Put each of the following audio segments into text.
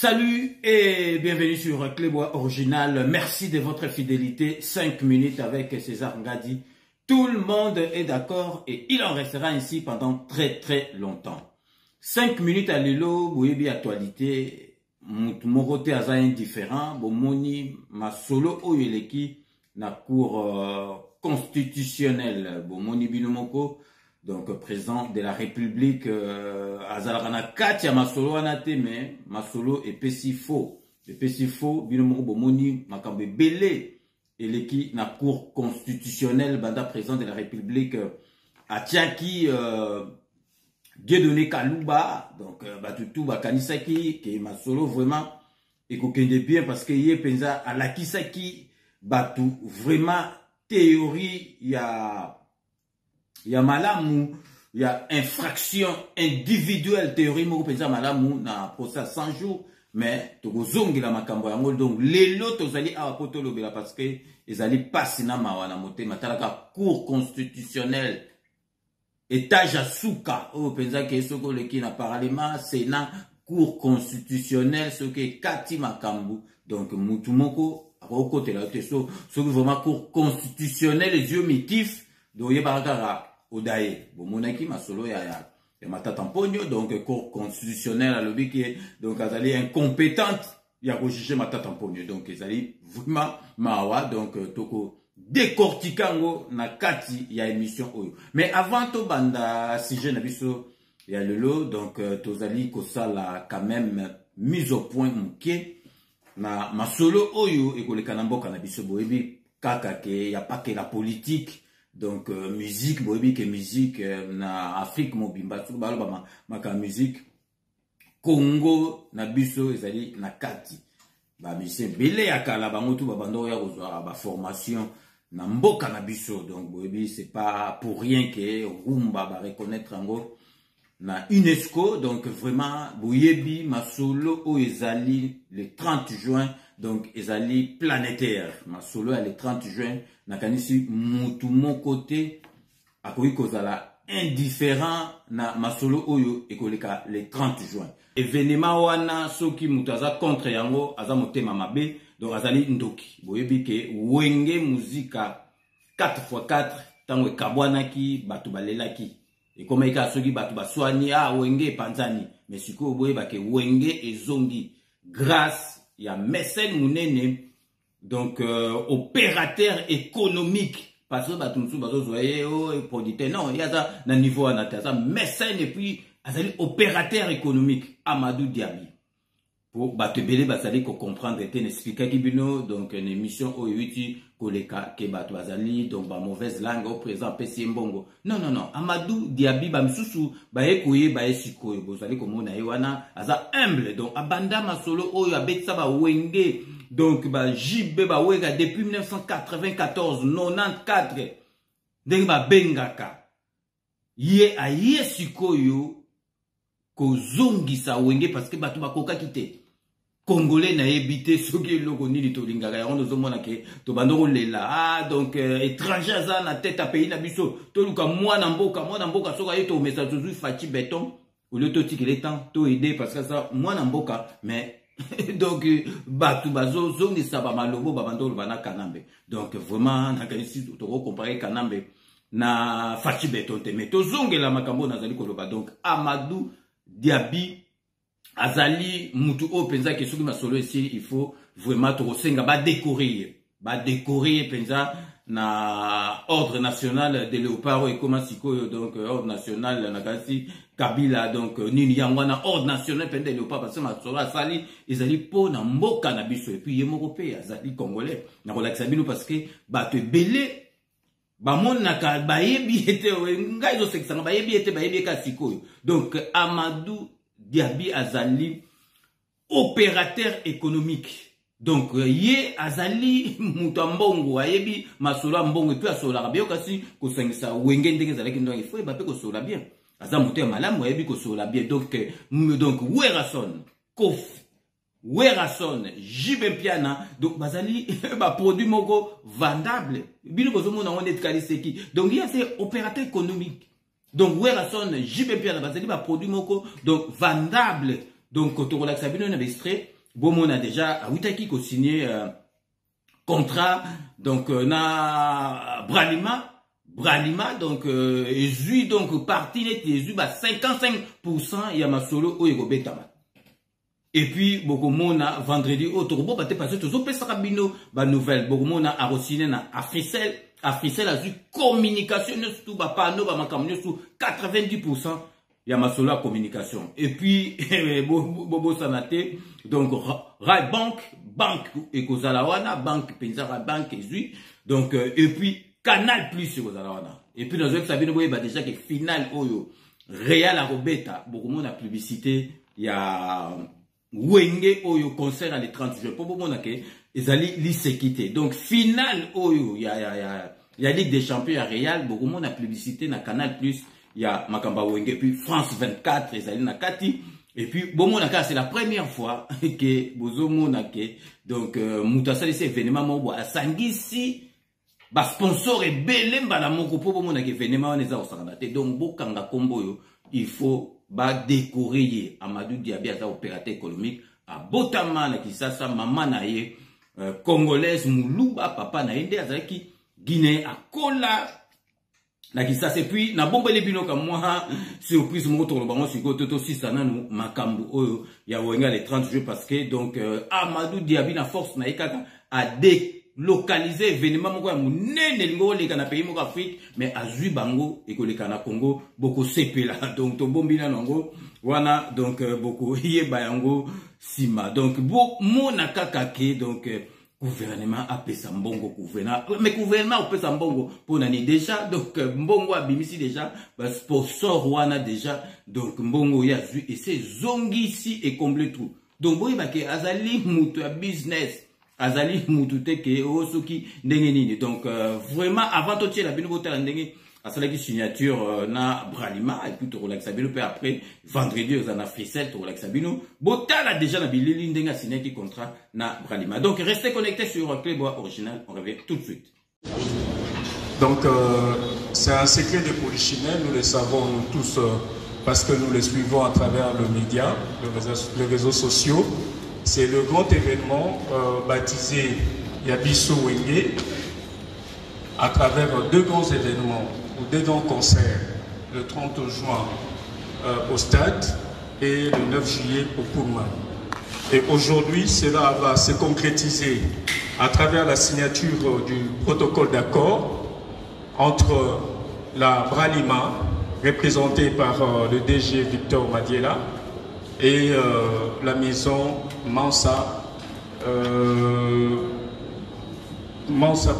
Salut et bienvenue sur Clébois Original. Merci de votre fidélité. 5 minutes avec César Ngadi. Tout le monde est d'accord et il en restera ainsi pendant très longtemps. 5 minutes à l'élo, boyebi actualité. Mon côté aza indifférent. Bomoni ma solo oyeleki na cour constitutionnelle. Bomoni binomoko. Donc, président de la République, Azalakana Katia Masolo anate, mais Masolo est pesifo. Et pesifo, binomoko bomoni, makambe belé, et l'équipe na cour constitutionnelle, banda président de la République, Atiaki, Dieudonné Kalouba, donc, Batutu, Bakanisaki, qui est Masolo vraiment, et kokende bien, parce que yé penza à la Kisaki, Batu, vraiment, théorie, il y a malamu, il y a infraction individuelle, théorie, mo penza malamu, na procès 100 jours, mais, toko zongi la makambo yango, donc, les lots, ozali awa poto lobela, parce que, ils allaient passer na mawana mote, matalaka, cour constitutionnelle, étage à souka, oh, penza ke soko leki na parlement, sénat, cour constitutionnelle, ce que kati makambu, donc, mutumoko, au côté là, ce que vraiment cour constitutionnelle, les yeux mitifs, donc, yé barakara, Odaye, bon monaki masolo ya matata mpogno, donc cour constitutionnelle à l'objet qui est donc azali incompétente, ya ko juger matata mpogno, donc ezali vraiment mawa, donc toko décorticango na kati ya émission oyo. Mais avant to banda sujet na biso ya lelo, donc tozali kosala quand même mise au point muke na masolo oyo ekoleka na mboka na biso boyebi kaka ke ya pas que la politique. Donc, musique, boyebi que musique, na Afrique mobimba, tout baloba maka musique, Congo, na biso, ezali na kati. Ba musicien, belé ya kala, ba motu, ba bando ya kozwa, ba formation, na mboka na biso. Donc, boyebi, c'est pas pour rien que Rumba va reconnaître ango, na UNESCO. Donc, vraiment, boyebi, masolo, o ezali, le 30 juin, donc, ezali planétaire. Masolo, le 30 juin, nakanisi mutu mon côté akoki kozala indifférent na masolo oyo ekoleka le 30 juin. Événement wana soki mutu aza contre yango aza motema mabe, donc azali ndoki. Boyebi ke wenge muzika 4x4 tango ekabwanaki batu balelaki. Et comme eka soki batu baswani wenge panzani, mais siko boyeba ke wenge ezongi grâce ya mécène munene. Donc, opérateur économique, parce que batumsu bazo zoye producteur, non, il y a ça dans niveau anata, mécène et puis azali opérateur économique Amadou Diaby. Pour batebele basali ko comprendre et expliquer kibino, donc une émission oyuti koleka ke batu bazali, donc ba mauvaise langue au présent PC mbongo. Non, Amadou Diaby ba misusu ba ekoye ba esikoyo bozali komona ewana aza humble, donc abanda masolo oyo abetsa ba wenge. Donc, bah, JB, bah, wega, depuis 1994, 94, donc, bah, bengaka. Ye, a ye sikoyo, ko zongi sa wenge, parce que, bah, tu koka kite. Congolais na ebité, soki logo nini to lingaka, on nous omona ke, to bandoro lela, donc, étranger za na tête à pays na biso, to luka mwana mboka, soka ye to message to fachi béton, au lieu to tiki les temps, to aider, parce que ça, mwana mboka, mais, donc batu bazo zongi saba malobo babando bana kanambe. Donc vraiment na kanisi to comparer kanambe na fachi beton te mais to zongi la makambo nazali koloba. Donc Amadou Diaby azali mutu o penza ke soki masolo ici il faut vraiment to senga ba décorer penza na ordre national de léopard et comment siko, donc ordre national na kasi Kabila, donc nini yangwana ordre national pende léopard, parce que masolo asali ezali po na mboka na biso, et puis yemoko pe azali congolais na kolakisa bino parce que bato ebele bamonaka bayebi ete ngai zo seksanga bayebi ete ka sikoyo. Donc Amadou Diaby azali opérateur économique. Donc, ye azali mutambongo, ayebi masola mbongo, et puis asola rabio kasi, kosengisa wenge ndenge zalaki ndo, il faut ebape kosola bien. Aza mute malamu, ayebi kosola bien. Donc, Werason, Kof, Werason, Jibe Piana, donc, bazali, ba produit moko vendable. Bino kozomo na wone tkaliseki. Donc, il y a ces opérateurs économiques. Donc, Werason, Jibe Piana, bazali, ba produit moko, donc, vendable. Donc, quand on relaxe à bien, on a extrait. bon on a déjà Awitaki qui a signé contrat donc na Bralima donc ezui donc parti net ezui ba 55% ya masolo oyo betama. Et puis bokomona vendredi autorobo baté parce que tozo pesa kabino ba nouvelle bokomona a re-signé na Africell a eu communication surtout ba pano ba makamyo sur 90% ya masolo à communication. Et puis bobo sanate donc Rai banque ekozalawana banque penzara banque ezui donc et puis Canal Plus ekozalawana. Et puis dans sabino boye ba déjà que final oyo Real a robeta bokomona publicité ya Wenge oyo concert à les 30 jours. Pour bon que ils allaient l'isséquité. Donc final oyo il y a Ligue des Champions à Real, beaucoup monde a publicité na Canal Plus, il y a Makamba Wenge puis France 24 ils allaient na Kati et puis bon mon c'est la première fois que bozo monake donc mutasa ces événements mo a sangisi ba sponsor et belemba la moko pour bon monake événement on est au sangaté donc bokanga kombo yo il faut ba décorer Amadou Diaby à opérateur économique à Botama na Kisasa maman na ye congolaise Muluba papa na ende azaki Guinée à Kola na Kisasa et puis na bombe les bino comme moi surprise mo to bango siko toto 6 ana no makambu oyo ya wenga les 30 jours parce que donc Amadou Diaby na force na ikaka a localiser événement moko ya munene lingo leka na pays moko Afrique mais azui bango et koleka na Congo boko sepela donc to bombina nango wana donc boko yeba yango sima donc bo mona kakake donc gouvernement a pesa mbongo mais gouvernement a pesa mbongo pour nani déjà donc mbongo abimisi déjà ba sponsor wana déjà donc mbongo ya zui et c'est zongi ici et comble tout donc boy ba ke azali mutu ya business azali mutute ke osoki ndenge nini donc vraiment avant de tirer la bino botala ndenge asalaki signature na Bralima et puis to relaxa bino puis après vendredi aux en Africell to relaxa bino botala déjà na bilili ndenge signé qui contrat na Bralima. Donc restez connectés sur Playboy Original, on revient tout de suite. Donc c'est un secret de Polichinelle, nous le savons nous tous parce que nous le suivons à travers le média, les réseaux sociaux. C'est le grand événement baptisé Yabiso Wenge à travers deux grands événements ou deux grands concerts, le 30 juin au stade et le 9 juillet au Pullman. Et aujourd'hui, cela va se concrétiser à travers la signature du protocole d'accord entre la Bralima, représentée par le DG Victor Madiela, et la maison Mansa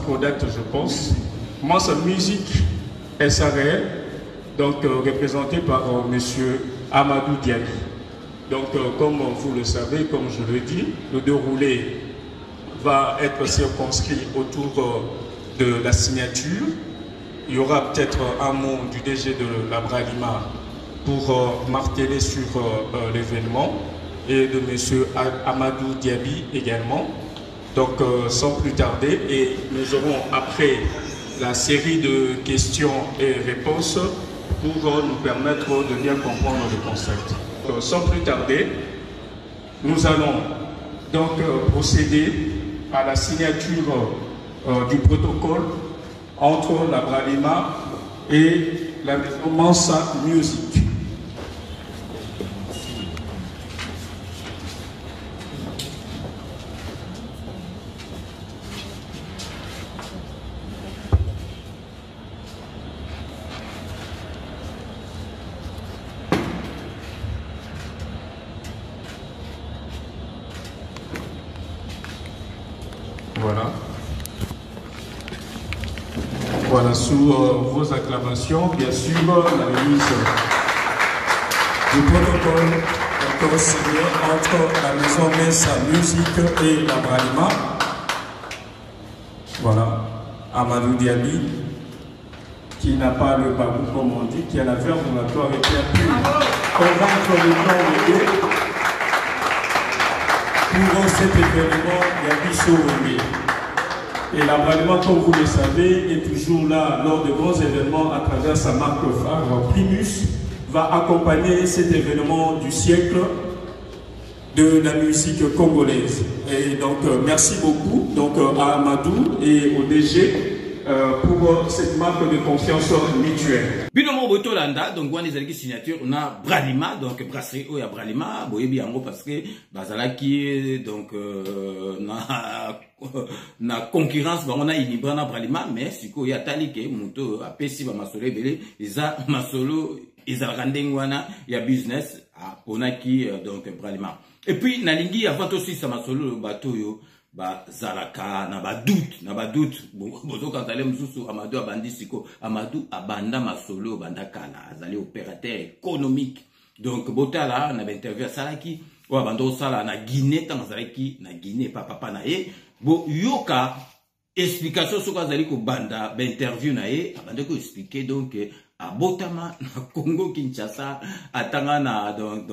Product, je pense, Mansa Music SARL, donc représenté par monsieur Amadou Diaby. Donc comme vous le savez, comme je le dis, le déroulé va être circonscrit autour de la signature. Il y aura peut-être un mot du DG de la Bralima pour marteler sur l'événement et de M. Amadou Diaby également. Donc sans plus tarder, et nous aurons après la série de questions et réponses pour nous permettre de bien comprendre le concept. Sans plus tarder, nous allons donc procéder à la signature du protocole entre la Bralima et la maison Mansa Music. Voilà. Voilà, sous vos acclamations, bien sûr, la remise du protocole encore signé entre la maison Mansa Music et la Bralima. Voilà, Amadou Diaby, qui n'a pas le babou comme on dit, qui a la verve oratoire et qui a pu convaincre le nom pour cet événement Yabiso Wenge. Et la Bralima, comme vous le savez, est toujours là lors de grands événements à travers sa marque phare Primus, va accompagner cet événement du siècle de la musique congolaise. Et donc, merci beaucoup donc, à Amadou et au DG pour cette marque de confiance mutuelle. Binomo Botolanda, donc on a signature, on a Bralima, donc brasserie Oya Bralima, boyebi yango parce que Bazalaki, donc na concurrence, on a Inibrana Bralima, mais si ko ya talike, muto a pesi ba masolo ebele, isa masolo, isa randengwana, ya business, on a qui donc Bralima. Et puis nalingi avant aussi sa masolo bateau yo. Ba zalaka na ba doute bozo kantale msusu Amadou abandi siko Amadou abanda masolo banda kala azali opérateur économique donc botala na interview salaki wa bando sala na Guinée tanzalaki na Guinée papa na ye bo yoka explication soko azali ko banda ba interview na ye abande ko expliquer donc abotama na Congo Kinshasa atanga na donc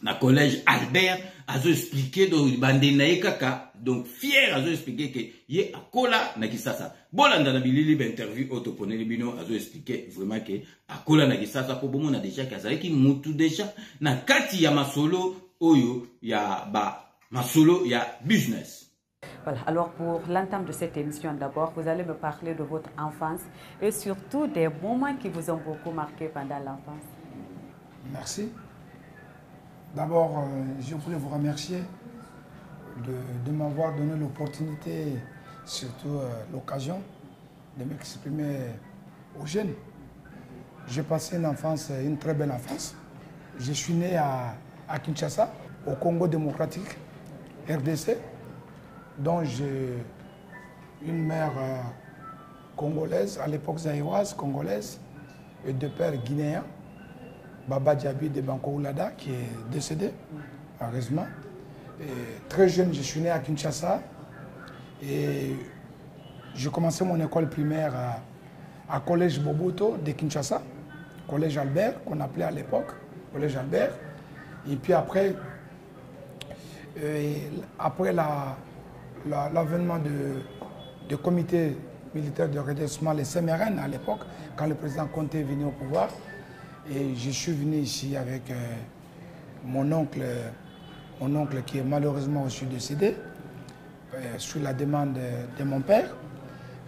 na collège Albert azo expliqué donc bande na kaka donc fier azo expliqué que ye akola na Kisasa bolanda na bilili ba interview autoponeli bino azo expliqué vraiment que akola na Kisasa po bomo na déjà kazalaki mutu déjà na kati ya masolo oyo ya ba masolo ya business. Voilà, alors pour l'entame de cette émission d'abord, vous allez me parler de votre enfance et surtout des moments qui vous ont beaucoup marqué pendant l'enfance. Merci. D'abord, je voulais vous remercier de m'avoir donné l'opportunité, surtout l'occasion, de m'exprimer aux jeunes. J'ai passé une enfance, une très belle enfance. Je suis né à Kinshasa, au Congo démocratique, RDC, dont j'ai une mère congolaise, à l'époque zaïroise, congolaise, et deux pères guinéens. Baba Diaby de Banco Oulada, qui est décédé, heureusement. Et très jeune, je suis né à Kinshasa et j'ai commencé mon école primaire à Collège Boboto de Kinshasa, Collège Albert, qu'on appelait à l'époque, Collège Albert. Et puis après l'avènement de comité militaire de redressement, les CMRN à l'époque, quand le président Conté est venu au pouvoir, et je suis venu ici avec mon oncle qui est malheureusement aussi décédé, sous la demande de mon père.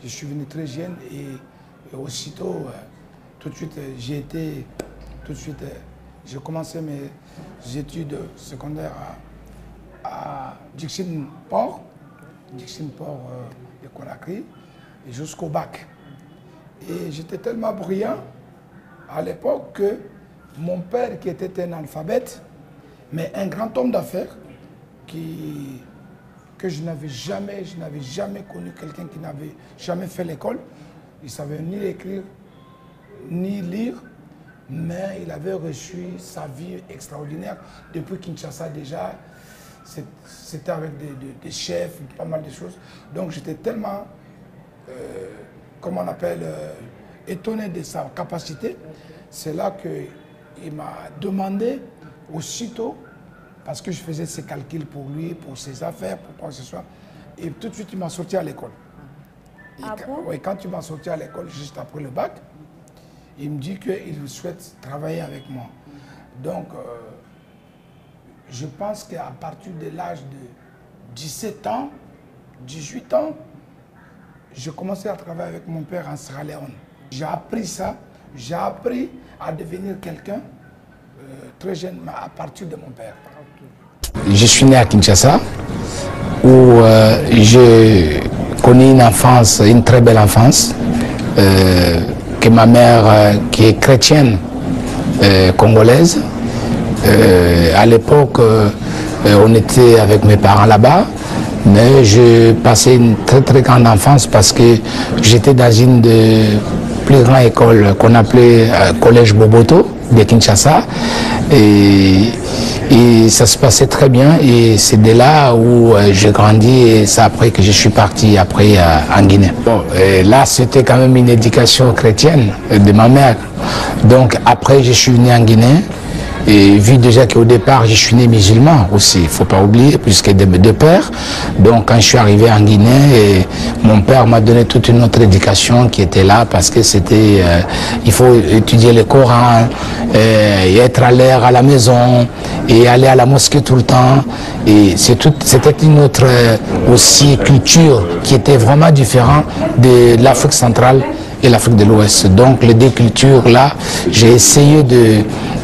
Je suis venu très jeune et aussitôt, tout de suite, j'ai commencé mes études secondaires à Dixine Port de Conakry, et jusqu'au bac. Et j'étais tellement brillant à l'époque que mon père, qui était un analphabète, mais un grand homme d'affaires, que je n'avais jamais connu quelqu'un qui n'avait jamais fait l'école. Il ne savait ni écrire, ni lire, mais il avait reçu sa vie extraordinaire depuis Kinshasa déjà. C'était avec des chefs, pas mal de choses. Donc j'étais tellement, comment on appelle, étonné de sa capacité. C'est là qu'il m'a demandé aussitôt, parce que je faisais ses calculs pour lui, pour ses affaires, pour quoi que ce soit, et tout de suite il m'a sorti à l'école. Quand il m'a sorti à l'école, juste après le bac, il me dit qu'il souhaite travailler avec moi. Donc, je pense qu'à partir de l'âge de 17 ans, 18 ans, j'ai commencé à travailler avec mon père en Sierra Leone. J'ai appris ça, j'ai appris à devenir quelqu'un très jeune à partir de mon père. Je suis né à Kinshasa, où j'ai connu une enfance, une très belle enfance, que ma mère, qui est chrétienne congolaise, à l'époque, on était avec mes parents là-bas, mais j'ai passé une très grande enfance parce que j'étais dans une des plus grandes écoles qu'on appelait Collège Boboto de Kinshasa, et ça se passait très bien, et c'est de là où j'ai grandi, et c'est après que je suis parti après en Guinée. Bon, là c'était quand même une éducation chrétienne de ma mère. Donc après je suis venu en Guinée, Et vu déjà qu'au départ, je suis né musulman aussi, il ne faut pas oublier, puisque de mes deux pères. Donc quand je suis arrivé en Guinée, mon père m'a donné toute une autre éducation qui était là, parce que c'était, il faut étudier le Coran, et être à l'air à la maison, et aller à la mosquée tout le temps. Et c'était une autre aussi culture qui était vraiment différente de l'Afrique centrale et l'Afrique de l'Ouest. Donc les deux cultures-là, j'ai essayé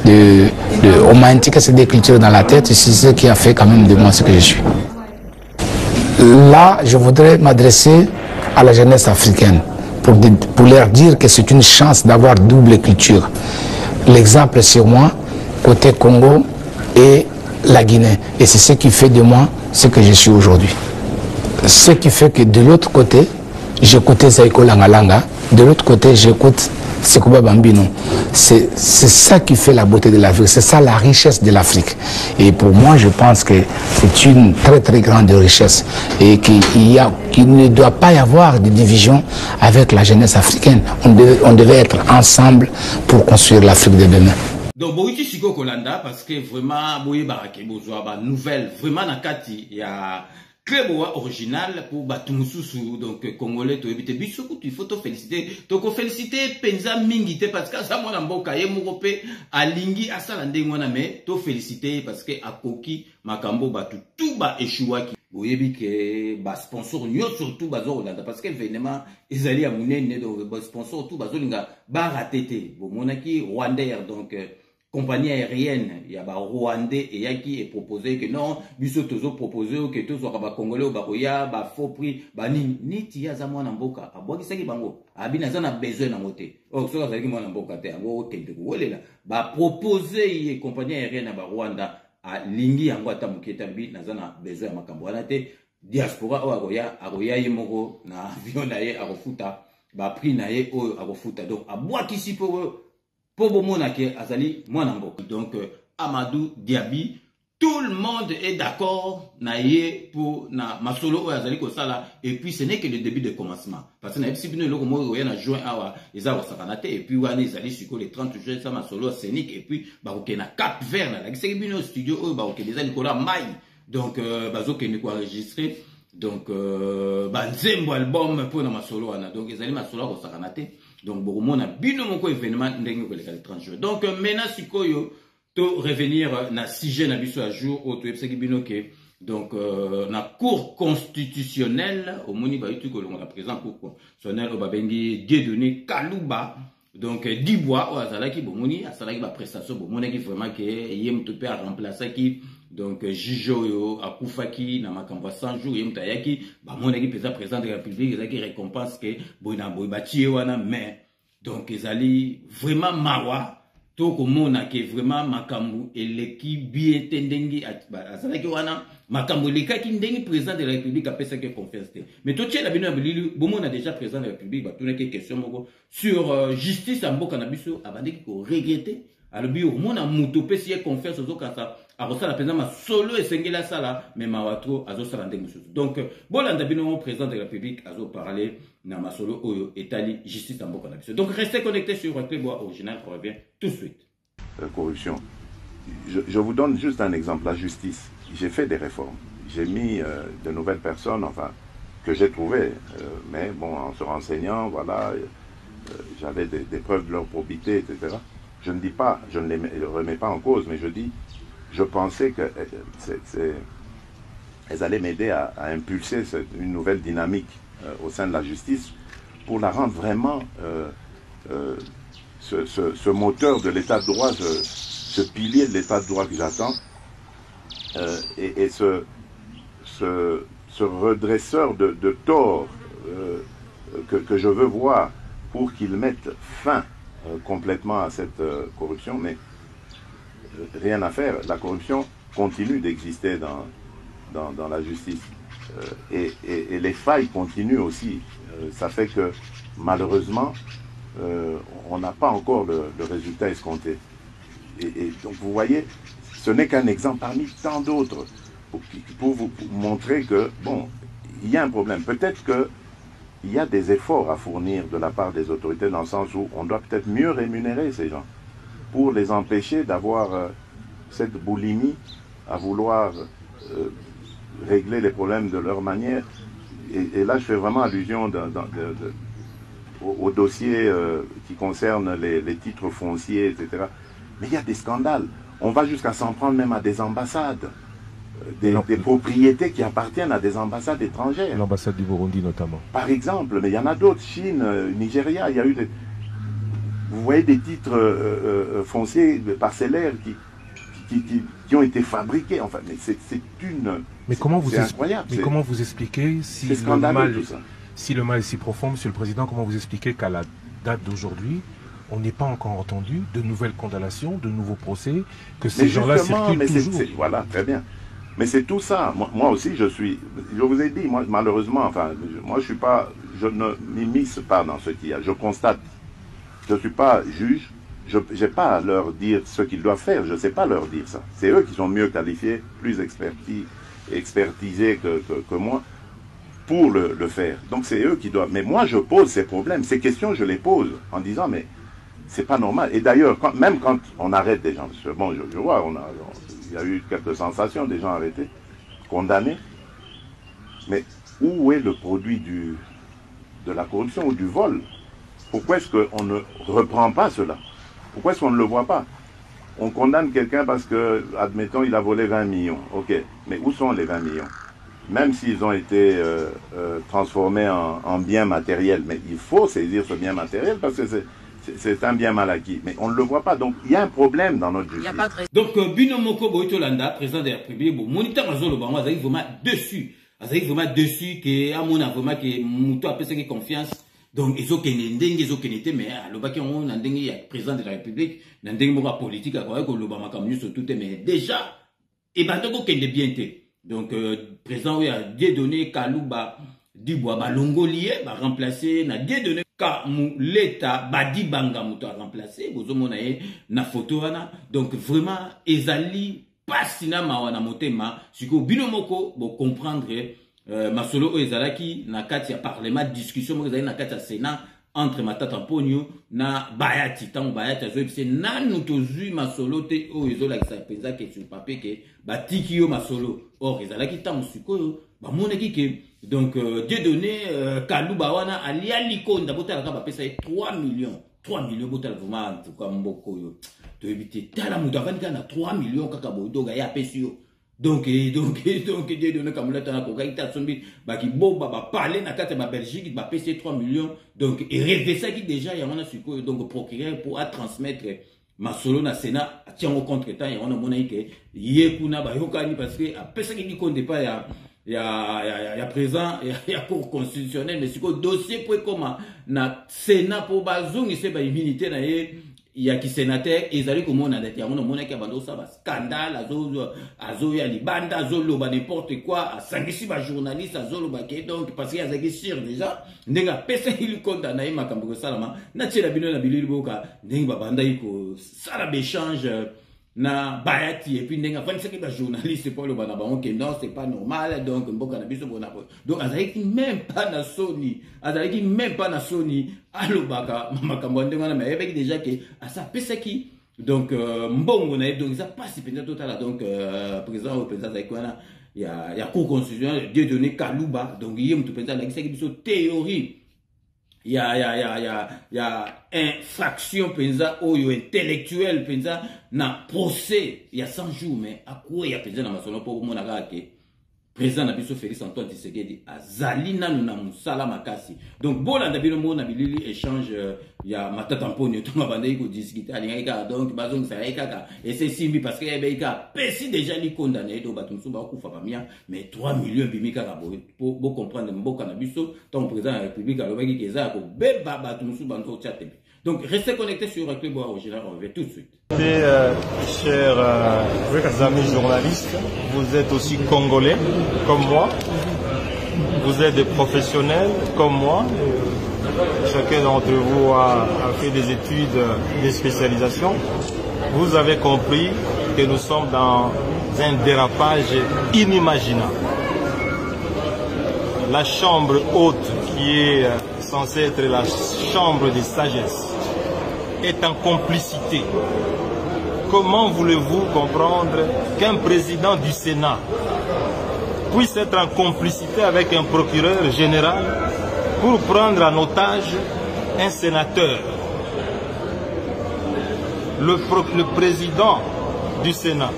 on m'a indiqué ces deux cultures dans la tête, et c'est ce qui a fait quand même de moi ce que je suis. Là, je voudrais m'adresser à la jeunesse africaine pour leur dire que c'est une chance d'avoir double culture. L'exemple sur moi, côté Congo et la Guinée. Et c'est ce qui fait de moi ce que je suis aujourd'hui. Ce qui fait que de l'autre côté, j'écoutais Zaiko Langalanga, de l'autre côté, j'écoute Sekouba Bambino. C'est ça qui fait la beauté de l'Afrique, c'est ça la richesse de l'Afrique. Et pour moi, je pense que c'est une très très grande richesse et qu'il ne doit pas y avoir de division avec la jeunesse africaine. On devait être ensemble pour construire l'Afrique de demain. Donc, Boïti Siko Kolanda, parce que vraiment, Boye Barake Bozoa, nouvelle, vraiment, Nakati, il y a Club original pour Batumususu, donc Congolais, tu évites Bissoukou, il faut te féliciter. Donc, féliciter Penza Mingite, parce que ça, moi, Namboka, Yemurope, à Lingi, à Salande, mais te féliciter, parce que à Koki, Makambo, Batu, tout ba échouaki. Vous voyez que ba sponsor, nous surtout, Bazolanda, parce que évidemment, ils allaient à Mounene, donc, sponsor, tout, Bazolinga, Baratete, bon, monaki, Rwandais, donc, compagnie aérienne, il y a des Rwandais et qui est proposé que non, biso tozo proposé que tous les Congolais ou baroya, ba faux prix, ba ni tia za mwana mboka, aboki saki bango, abina za na besoin na moté. Oh so za ki mwana mboka te, ngo kende ko welela, ba proposé compagnie aérienne ba Rwanda a lingi yango ata muketa bi na za na besoin makambo wana te, diaspora o aroya yemoko na avion na ye arofuta, ba prix na ye o arofuta. Donc aboki si pour Bomonake Azali Mwanambo. Donc Amadou Diaby, tout le monde est d'accord naie pour na masolo Azali Kosala, et puis ce n'est que le début de commencement. Parce que si nous avons juin awa Ezao Sakanate, et puis on est allé sur les 30 juin ça masolo scénique, et puis baroque na Cap Vert na c'est bien au studio baroque les Nicolas Maï. Donc bazoke ni ko enregistrer. Donc banzembo album pour na masolo ana. Donc Ezali masolo ko Sakanate. Donc, bon, on a bien mon événement le 30 juin. Donc, maintenant, si koyo, to revenir na sujet na biso à jour, au tout donc, na cour constitutionnelle, au moni ba yutu ko la présent cour constitutionnelle, au babengi Dieudonné Kalouba, donc, Dibois, au azalaki, bon, moni, azalaki ba prestation, bon, moni qui vraiment que, yem to pe a remplacer qui, donc, Jijo, Akoufaki, na makamba 100 jours, yem tayaki, bah, mon équipe est président de la République, qui récompense que, boina boibati wana, mais, donc, ils allaient vraiment mawa, tout comme on a que vraiment makambu, et l'équipe bien tendengi, azalaki wana, makambu, l'équipe qui ndengi président de la République, après ça, qui confiance. Mais tout le monde, bon, on a déjà président de la République, bah, tout le monde a question, sur, justice, en beau cannabis, avant de regretter. Alors, bio, mon amour, pe si confiance aux autres, à ça, la président, solo et sengela sala, mais ma watro, à ça, donc, bon, l'andabino, président de la République, à parler, na ma solo, oyo, etali, justice, en beaucoup donc, restez connectés sur Clébois original, on revient tout de suite. Corruption. Je vous donne juste un exemple, la justice. J'ai fait des réformes. J'ai mis de nouvelles personnes, enfin, que j'ai trouvées, mais bon, en se renseignant, voilà, j'avais des preuves de leur probité, etc. Je ne dis pas, je ne les remets pas en cause, mais je dis, je pensais qu'elles allaient m'aider à impulser une nouvelle dynamique au sein de la justice pour la rendre vraiment ce moteur de l'état de droit, ce pilier de l'état de droit que j'attends, et ce redresseur de tort que je veux voir pour qu'il mette fin complètement à cette corruption, mais rien à faire. La corruption continue d'exister dans la justice et les failles continuent aussi. Ça fait que malheureusement on n'a pas encore le résultat escompté. Et donc vous voyez, ce n'est qu'un exemple parmi tant d'autres pour vous montrer que bon, il y a un problème. Peut-être que il y a des efforts à fournir de la part des autorités dans le sens où on doit peut-être mieux rémunérer ces gens pour les empêcher d'avoir cette boulimie à vouloir régler les problèmes de leur manière. Et là, je fais vraiment allusion au dossier qui concerne les titres fonciers, etc. Mais il y a des scandales. On va jusqu'à s'en prendre même à des ambassades, des propriétés qui appartiennent à des ambassades étrangères. L'ambassade du Burundi notamment. Par exemple, mais il y en a d'autres, Chine, Nigeria, il y a eu des... Vous voyez des titres fonciers, parcellaires qui ont été fabriqués. Enfin, mais c'est une... Mais comment vous incroyable. Mais comment vous expliquez si le mal est si profond, Monsieur le Président, comment vous expliquez qu'à la date d'aujourd'hui, on n'est pas encore entendu de nouvelles condamnations, de nouveaux procès, que ces gens-là circulent toujours? Voilà, très bien. Mais c'est tout ça. Moi aussi, je vous ai dit, moi, malheureusement, enfin, moi, je ne m'immisce pas dans ce qu'il y a. Je constate. Je ne suis pas juge. Je n'ai pas à leur dire ce qu'ils doivent faire. Je ne sais pas leur dire ça. C'est eux qui sont mieux qualifiés, plus expertisés que moi pour le faire. Donc, c'est eux qui doivent. Mais moi, je pose ces problèmes. Ces questions, je les pose en disant, mais c'est pas normal. Et d'ailleurs, même quand on arrête des gens, parce que bon, je vois, il y a eu quelques sensations, des gens arrêtés, condamnés. Mais où est le produit de la corruption ou du vol? Pourquoi est-ce qu'on ne reprend pas cela? Pourquoi est-ce qu'on ne le voit pas? On condamne quelqu'un parce que, admettons, il a volé 20 millions. Ok, mais où sont les 20 millions? Même s'ils ont été transformés en biens matériels. Mais il faut saisir ce bien matériel parce que c'est un bien mal acquis. Mais on ne le voit pas. Donc, il y a un problème dans notre justice. Donc, Bino Moko Boitolanda, président de la République, moniteur Azolo Bango, Azaï vraiment dessus. Azaï vraiment dessus, que à mon vraiment que Mouto a pesé confiance. Donc, ils ont qu'un mais le bac on a un président de la République, n'a un politique à quoi que l'Obama comme nous tout mais déjà, et ben donc qu'il est bien été. Donc, président a donné Kalouba Dibois Balongolier va remplacer, n'a donné Kamuleta Badibanga Mouto a remplacé, vous avez na photo donc vraiment ezali pas sinama wana motema, siko binomoko bo comprendre masolo ezalaki na kati ya parlement discussion mo ezali na kati ya Sénat entre Matata Ponyo na Bayati tant Bayati azoyebise nanu tozui masolo te o ezola ki sa penza ke sur papier ke batiki yo masolo or ezalaki tant sikoyo ba monaki ke donc Dieudonné Kalouba wana alia likonda botala ka ba pesa 3 millions botala vraiment tout comme mboko yo to ebite tala mutu avandika na 3 millions kaka bodoga ya pesi yo. Donc, Dieudonné Kamuleta na kokaita sombi baki boba ba parler na kati ba Belgique ba PC 3 millions donc et rêver ça qui déjà y a on a suko donc procureur pour transmettre masolo na Sénat tient au contre-temps et on a mona que yekuna ba yokani parce que a pesa qui compte pas ya présent ya cour constitutionnelle mais suko dossier pour comment na Sénat pour bazongi c'est ba immunité na il y a qui sénateur ezali ko mona date ya mona ki abando ça ba scandale azo ya libanda azo loba n'importe quoi a sangisi ba journaliste azo loba ke donc parce qu'il y a zaki sûr déjà ndenga pesa il konda na makambo ko salama na tshela bino na bilili boka ndenga banda iko sala échange na Bayati et puis ndenga fani saki ba journaliste pour loba na ba on que non c'est pas normal donc mboka na biso bona donc azaki même pas na Sony alobaka makambo ndenga na mayebeki déjà que asa pesaki donc mbongo na donc ça passe penza total donc président au président zaikwana ya cour constitutionnelle Dieudonné Kalouba donc yé mutu penza la kisaki biso théorie il y a infraction penza oyo intellectuel penza na procès il y a 100 jours mais à quoi il y a penza na masono pour mona ke président na biso Félix Antoine Tshisekedi azali nanu na musala makasi donc bolanda bino mona bilili échange ya Matata Ponyo to mabanda ko discuter alinga donc bazong sa ekaka et c'est simbi parce que ebeka pesi déjà li condamné to batumsu ba kufa pamia mais 3 millions bimika ka bo comprendre mboka na biso ton président de la République alobaki keza ko beba batumsu banto tchate. Donc restez connectés sur Club Original, on revient tout de suite. Chers amis journalistes, vous êtes aussi congolais comme moi, vous êtes des professionnels comme moi, chacun d'entre vous a fait des études, des spécialisations. Vous avez compris que nous sommes dans un dérapage inimaginable. La chambre haute qui est censée être la chambre de sagesse est en complicité comment voulez-vous comprendre qu'un président du Sénat puisse être en complicité avec un procureur général pour prendre en otage un sénateur? Le président du Sénat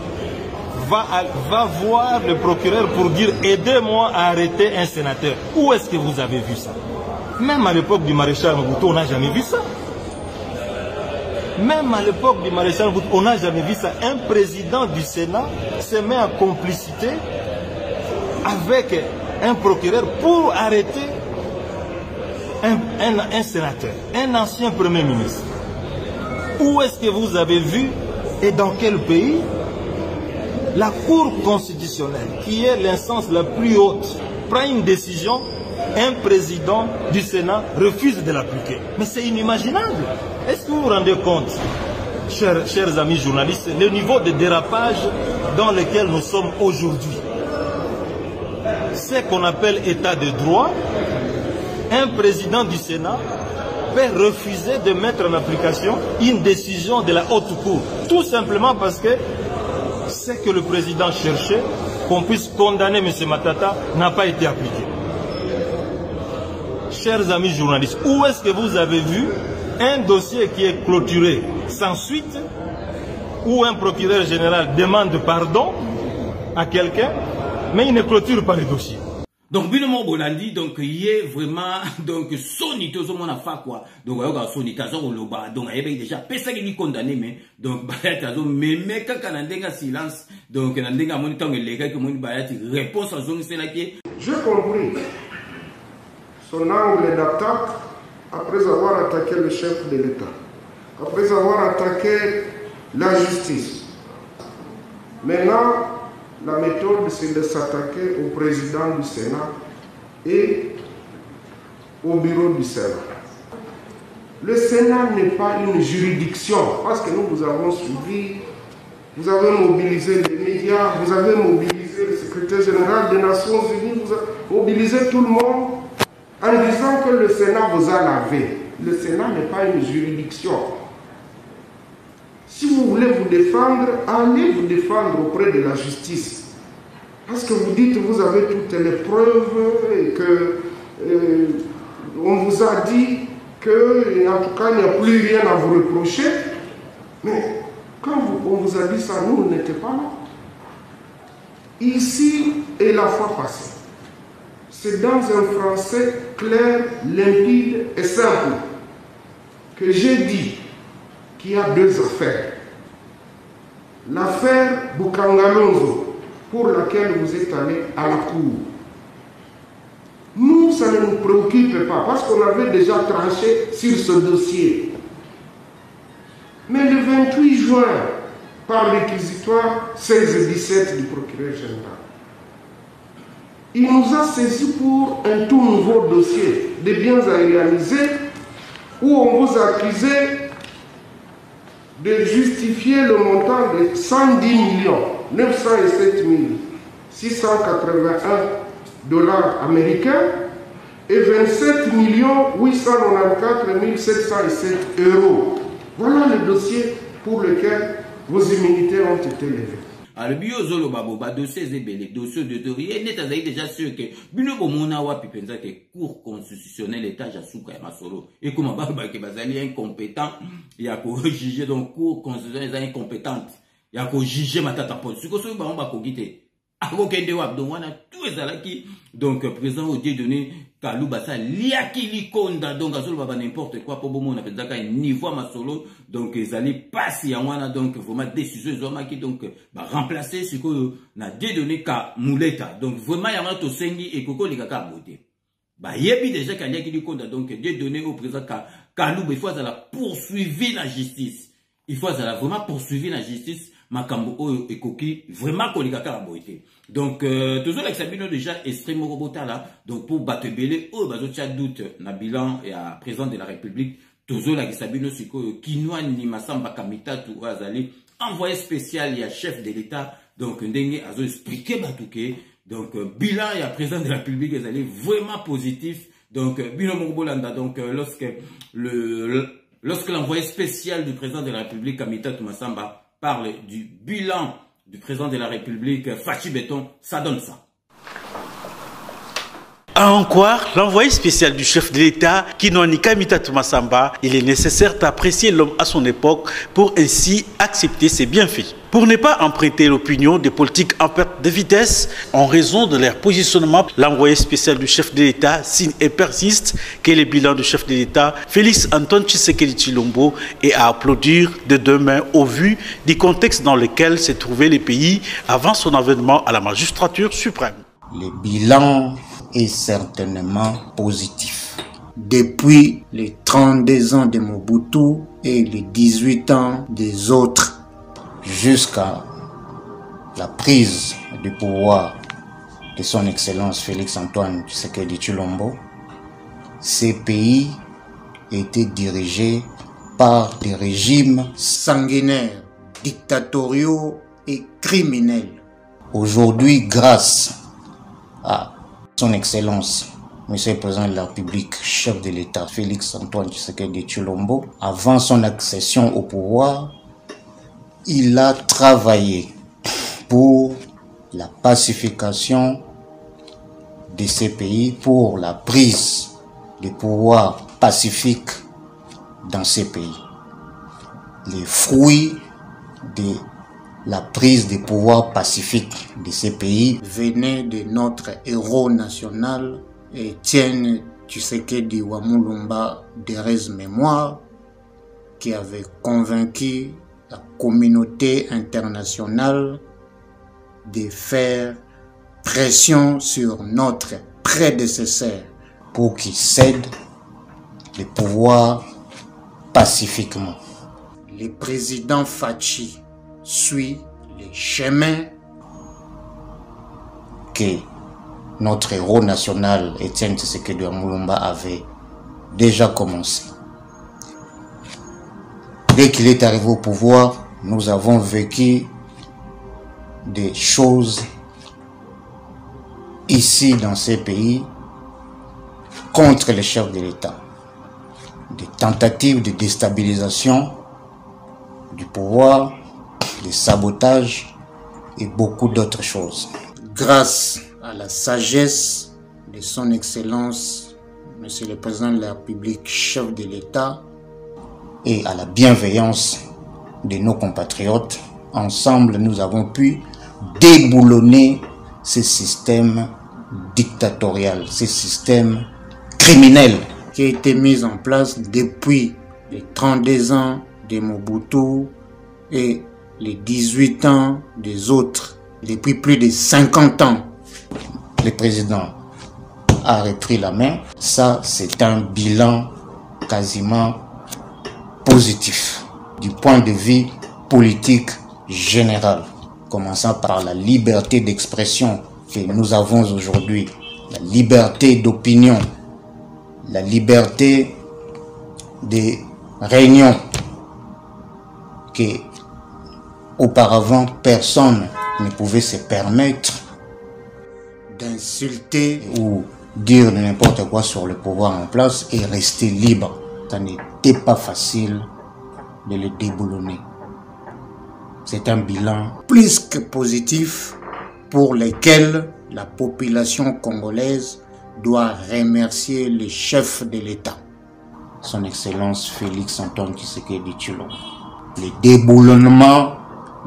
va voir le procureur pour dire « aidez-moi à arrêter un sénateur ». Où est-ce que vous avez vu ça? Même à l'époque du maréchal Mobutu, on n'a jamais vu ça. Même à l'époque du maréchal Mobutu, on n'a jamais vu ça. Un président du Sénat se met en complicité avec un procureur pour arrêter un sénateur, un ancien premier ministre. Où est-ce que vous avez vu et dans quel pays la Cour constitutionnelle, qui est l'instance la plus haute, prend une décision, un président du Sénat refuse de l'appliquer? Mais c'est inimaginable. Est-ce que vous vous rendez compte, chers amis journalistes, le niveau de dérapage dans lequel nous sommes aujourd'hui? Ce qu'on appelle état de droit, un président du Sénat peut refuser de mettre en application une décision de la haute cour, tout simplement parce que ce que le président cherchait, qu'on puisse condamner M. Matata, n'a pas été appliqué. Chers amis journalistes, où est-ce que vous avez vu un dossier qui est clôturé sans suite, où un procureur général demande pardon à quelqu'un, mais il ne clôture pas le dossier? Donc, Binomo Bolandi, donc, il est vraiment, donc, Sony, tout le monde a fait quoi. Donc, il y a Sony, Tazo, Loba, donc, il y a déjà, personne qui est condamné, mais, donc, Tazo, mais, quand on a silence, donc, on a un moniteur, les gars, qui ont une réponse à zone, c'est là qui est. J'ai compris son angle d'attaque après avoir attaqué le chef de l'État, après avoir attaqué la justice. Maintenant, la méthode, c'est de s'attaquer au président du Sénat et au bureau du Sénat. Le Sénat n'est pas une juridiction, parce que nous vous avons suivi, vous avez mobilisé les médias, vous avez mobilisé le secrétaire général des Nations Unies, vous avez mobilisé tout le monde en disant que le Sénat vous a lavé. Le Sénat n'est pas une juridiction. Si vous voulez vous défendre, allez vous défendre auprès de la justice. Parce que vous dites que vous avez toutes les preuves et que on vous a dit qu'en tout cas il n'y a plus rien à vous reprocher. Mais quand on vous a dit ça, nous, on n'était pas là. Ici et la fois passée, c'est dans un français clair, limpide et simple que j'ai dit qu'il y a deux affaires. L'affaire Bukangalonzo, pour laquelle vous êtes allé à la cour. Nous, ça ne nous préoccupe pas, parce qu'on avait déjà tranché sur ce dossier. Mais le 28 juin, par réquisitoire 16 et 17 du procureur général, il nous a saisis pour un tout nouveau dossier de biens à réaliser, où on vous accusait de justifier le montant de 110 907 681 $ américains et 27 894 707 €. Voilà le dossier pour lequel vos immunités ont été levées. Alors, bio zolo baboba dossier zébélé, dossier de rien n'est déjà sûr que bino bomona wa pipenza que cour constitutionnel état jasuka ya masolo et comment baba ke bazali incompétent ya ko juger donc cour constitutionnelle est incompétente ya ko juger matata pon siko so ba on ba ko gité ako kende wa donc wana tout ezalaki donc président au Dieu donné Kalou basa liaki likonda donc azolo baba n'importe quoi pour bomona penzaka niveau masolo donc ezali passe ya wana donc vraiment décision ezomaki donc ba remplacer ce que na donné ka muleta donc vraiment ya wana to sengi et koko likaka boté ba yebi déjà kaliaki likonda donc donné au président Kalou il faut la poursuivre la justice, il faut vraiment poursuivre la justice makambo oyo ekoki vraiment kolikaka la boité. Donc toujours l'examino déjà extrêmement robota là donc pour battre belé oh bazo tia doute na bilan et à président de la République toujours l'examino siko kinwa ni masamba kamita tout azali envoyé spécial et chef de l'État donc ndenge azo expliquer batuke donc bilan et à président de la République azali vraiment positif donc bilan mobolanda donc lorsque l'envoyé spécial du président de la République Kamita Masamba parle du bilan du président de la République, Fachi Béton, ça donne ça. À en croire l'envoyé spécial du chef de l'État, Kinouanika Mitatou Massamba, il est nécessaire d'apprécier l'homme à son époque pour ainsi accepter ses bienfaits. Pour ne pas emprunter l'opinion des politiques en perte de vitesse, en raison de leur positionnement, l'envoyé spécial du chef de l'État signe et persiste que le bilan du chef de l'État, Félix Antoine Tshisekedi Tshilombo, est à applaudir de deux mains au vu du contexte dans lequel s'est trouvé le pays avant son avènement à la magistrature suprême. Le bilan est certainement positif. Depuis les 32 ans de Mobutu et les 18 ans des autres, jusqu'à la prise du pouvoir de son Excellence Félix Antoine Tshisekedi Tshilombo, ces pays étaient dirigés par des régimes sanguinaires, dictatoriaux et criminels. Aujourd'hui, grâce à son Excellence, Monsieur le Président de la République, chef de l'État, Félix Antoine Tshisekedi Tshilombo, avant son accession au pouvoir, il a travaillé pour la pacification de ces pays, pour la prise du pouvoir pacifique dans ces pays. Les fruits de la prise des pouvoirs pacifiques de ces pays venait de notre héros national, Étienne Tshisekedi Wamulumba Derez Mémoire, qui avait convaincu la communauté internationale de faire pression sur notre prédécesseur pour qu'il cède le pouvoir pacifiquement. Le président Fachi suit les chemins que notre héros national Étienne Tshisekedi Wamulumba avait déjà commencé. Dès qu'il est arrivé au pouvoir, nous avons vécu des choses ici dans ces pays contre les chefs de l'État. Des tentatives de déstabilisation du pouvoir, des sabotages et beaucoup d'autres choses. Grâce à la sagesse de son Excellence, Monsieur le Président de la République, chef de l'État, et à la bienveillance de nos compatriotes, ensemble nous avons pu déboulonner ce système dictatorial, ce système criminel qui a été mis en place depuis les 32 ans de Mobutu et les 18 ans des autres. Depuis plus de 50 ans, le président a repris la main. Ça, c'est un bilan quasiment positif du point de vue politique général, commençant par la liberté d'expression que nous avons aujourd'hui, la liberté d'opinion, la liberté de réunion que auparavant personne ne pouvait se permettre d'insulter ou dire n'importe quoi sur le pouvoir en place et rester libre. Ça n'était pas facile de le déboulonner. C'est un bilan plus que positif pour lequel la population congolaise doit remercier le chef de l'État, son Excellence Félix Antoine Tshisekedi Tshilombo. Le déboulonnement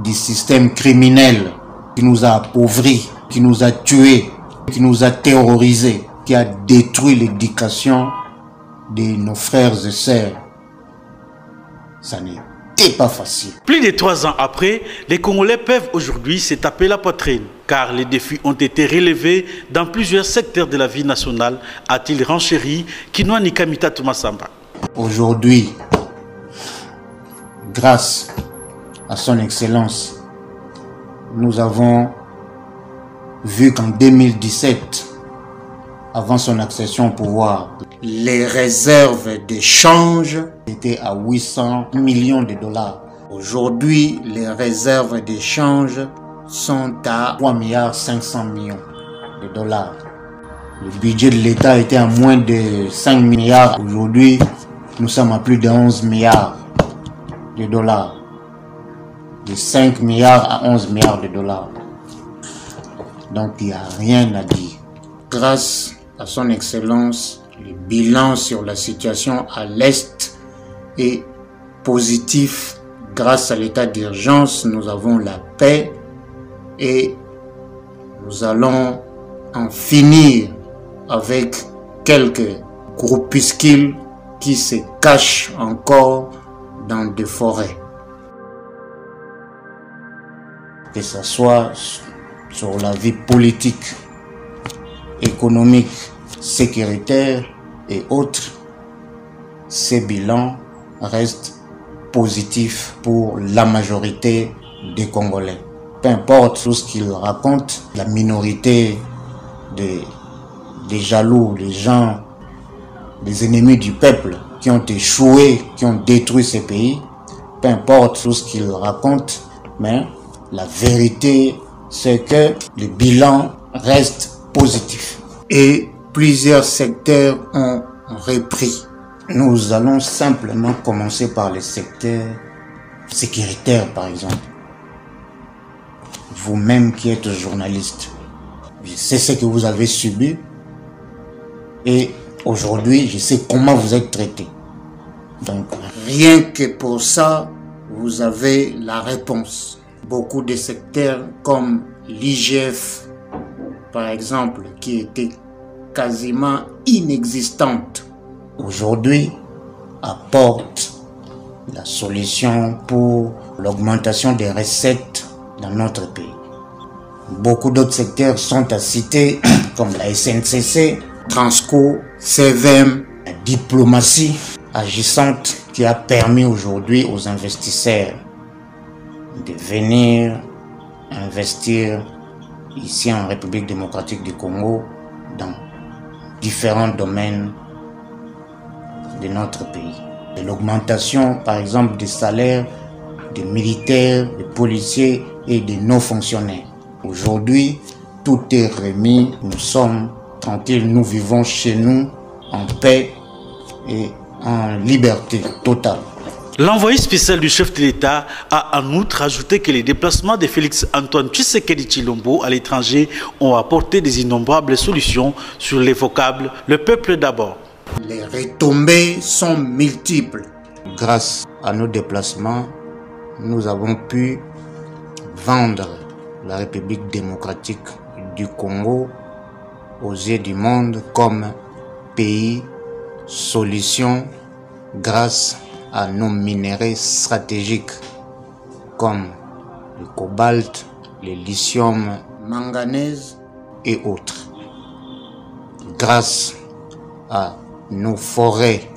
du système criminel qui nous a appauvris, qui nous a tués, qui nous a terrorisés, qui a détruit l'éducation de nos frères et sœurs. Ça n'était pas facile. Plus de 3 ans après, les Congolais peuvent aujourd'hui se taper la poitrine, car les défis ont été relevés dans plusieurs secteurs de la vie nationale, a-t-il renchéri Kinouanika Mitatou Massamba. Aujourd'hui, grâce à son Excellence, nous avons vu qu'en 2017, avant son accession au pouvoir, les réserves d'échange étaient à 800 millions de dollars. Aujourd'hui, les réserves d'échange sont à 3,5 milliards de dollars. Le budget de l'État était à moins de 5 milliards. Aujourd'hui, nous sommes à plus de 11 milliards de dollars. de 5 milliards à 11 milliards de dollars. Donc il n'y a rien à dire. Grâce à son excellence, le bilan sur la situation à l'Est est positif. Grâce à l'état d'urgence, nous avons la paix et nous allons en finir avec quelques groupuscules qui se cachent encore dans des forêts. Que ce soit sur la vie politique, économique, sécuritaire et autres, ces bilans restent positifs pour la majorité des Congolais. Peu importe tout ce qu'ils racontent, la minorité des jaloux, les gens, les ennemis du peuple qui ont échoué, qui ont détruit ces pays, peu importe tout ce qu'ils racontent, mais la vérité, c'est que le bilan reste positif. Et plusieurs secteurs ont repris. Nous allons simplement commencer par les secteurs sécuritaires, par exemple. Vous-même qui êtes journaliste, je sais ce que vous avez subi et aujourd'hui, je sais comment vous êtes traité. Donc, rien que pour ça, vous avez la réponse. Beaucoup de secteurs comme l'IGF, par exemple, qui était quasiment inexistante, aujourd'hui apporte la solution pour l'augmentation des recettes dans notre pays. Beaucoup d'autres secteurs sont à citer, comme la SNCC, Transco, CVM, la diplomatie agissante qui a permis aujourd'hui aux investisseurs de venir investir ici en République démocratique du Congo dans différents domaines de notre pays. De l'augmentation, par exemple, des salaires des militaires, des policiers et des non-fonctionnaires. Aujourd'hui, tout est remis, nous sommes tranquilles, nous vivons chez nous en paix et en liberté totale. L'envoyé spécial du chef de l'État a en outre ajouté que les déplacements de Félix-Antoine Tshisekedi Tshilombo à l'étranger ont apporté des innombrables solutions sur les vocables « le peuple d'abord ». Les retombées sont multiples. Grâce à nos déplacements, nous avons pu vendre la République démocratique du Congo aux yeux du monde comme pays solution grâce à nos minéraux stratégiques comme le cobalt, le lithium, manganèse et autres. Grâce à nos forêts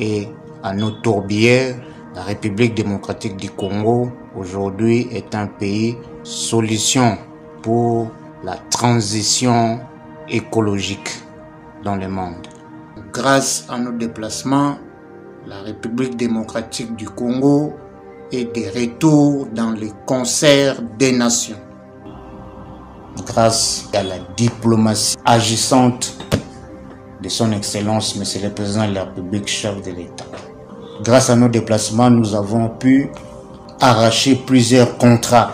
et à nos tourbières, la République démocratique du Congo aujourd'hui est un pays solution pour la transition écologique dans le monde. Grâce à nos déplacements, la République démocratique du Congo est de retour dans le concert des nations. Grâce à la diplomatie agissante de son Excellence, Monsieur le Président de la République, chef de l'État. Grâce à nos déplacements, nous avons pu arracher plusieurs contrats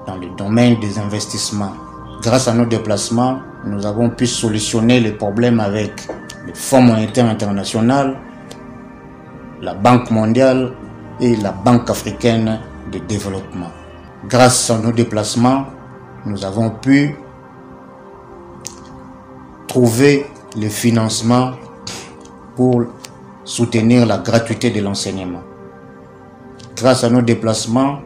dans le domaine des investissements. Grâce à nos déplacements, nous avons pu solutionner les problèmes avec le Fonds monétaire international, la Banque mondiale et la Banque africaine de développement. Grâce à nos déplacements, nous avons pu trouver le financement pour soutenir la gratuité de l'enseignement. Grâce à nos déplacements,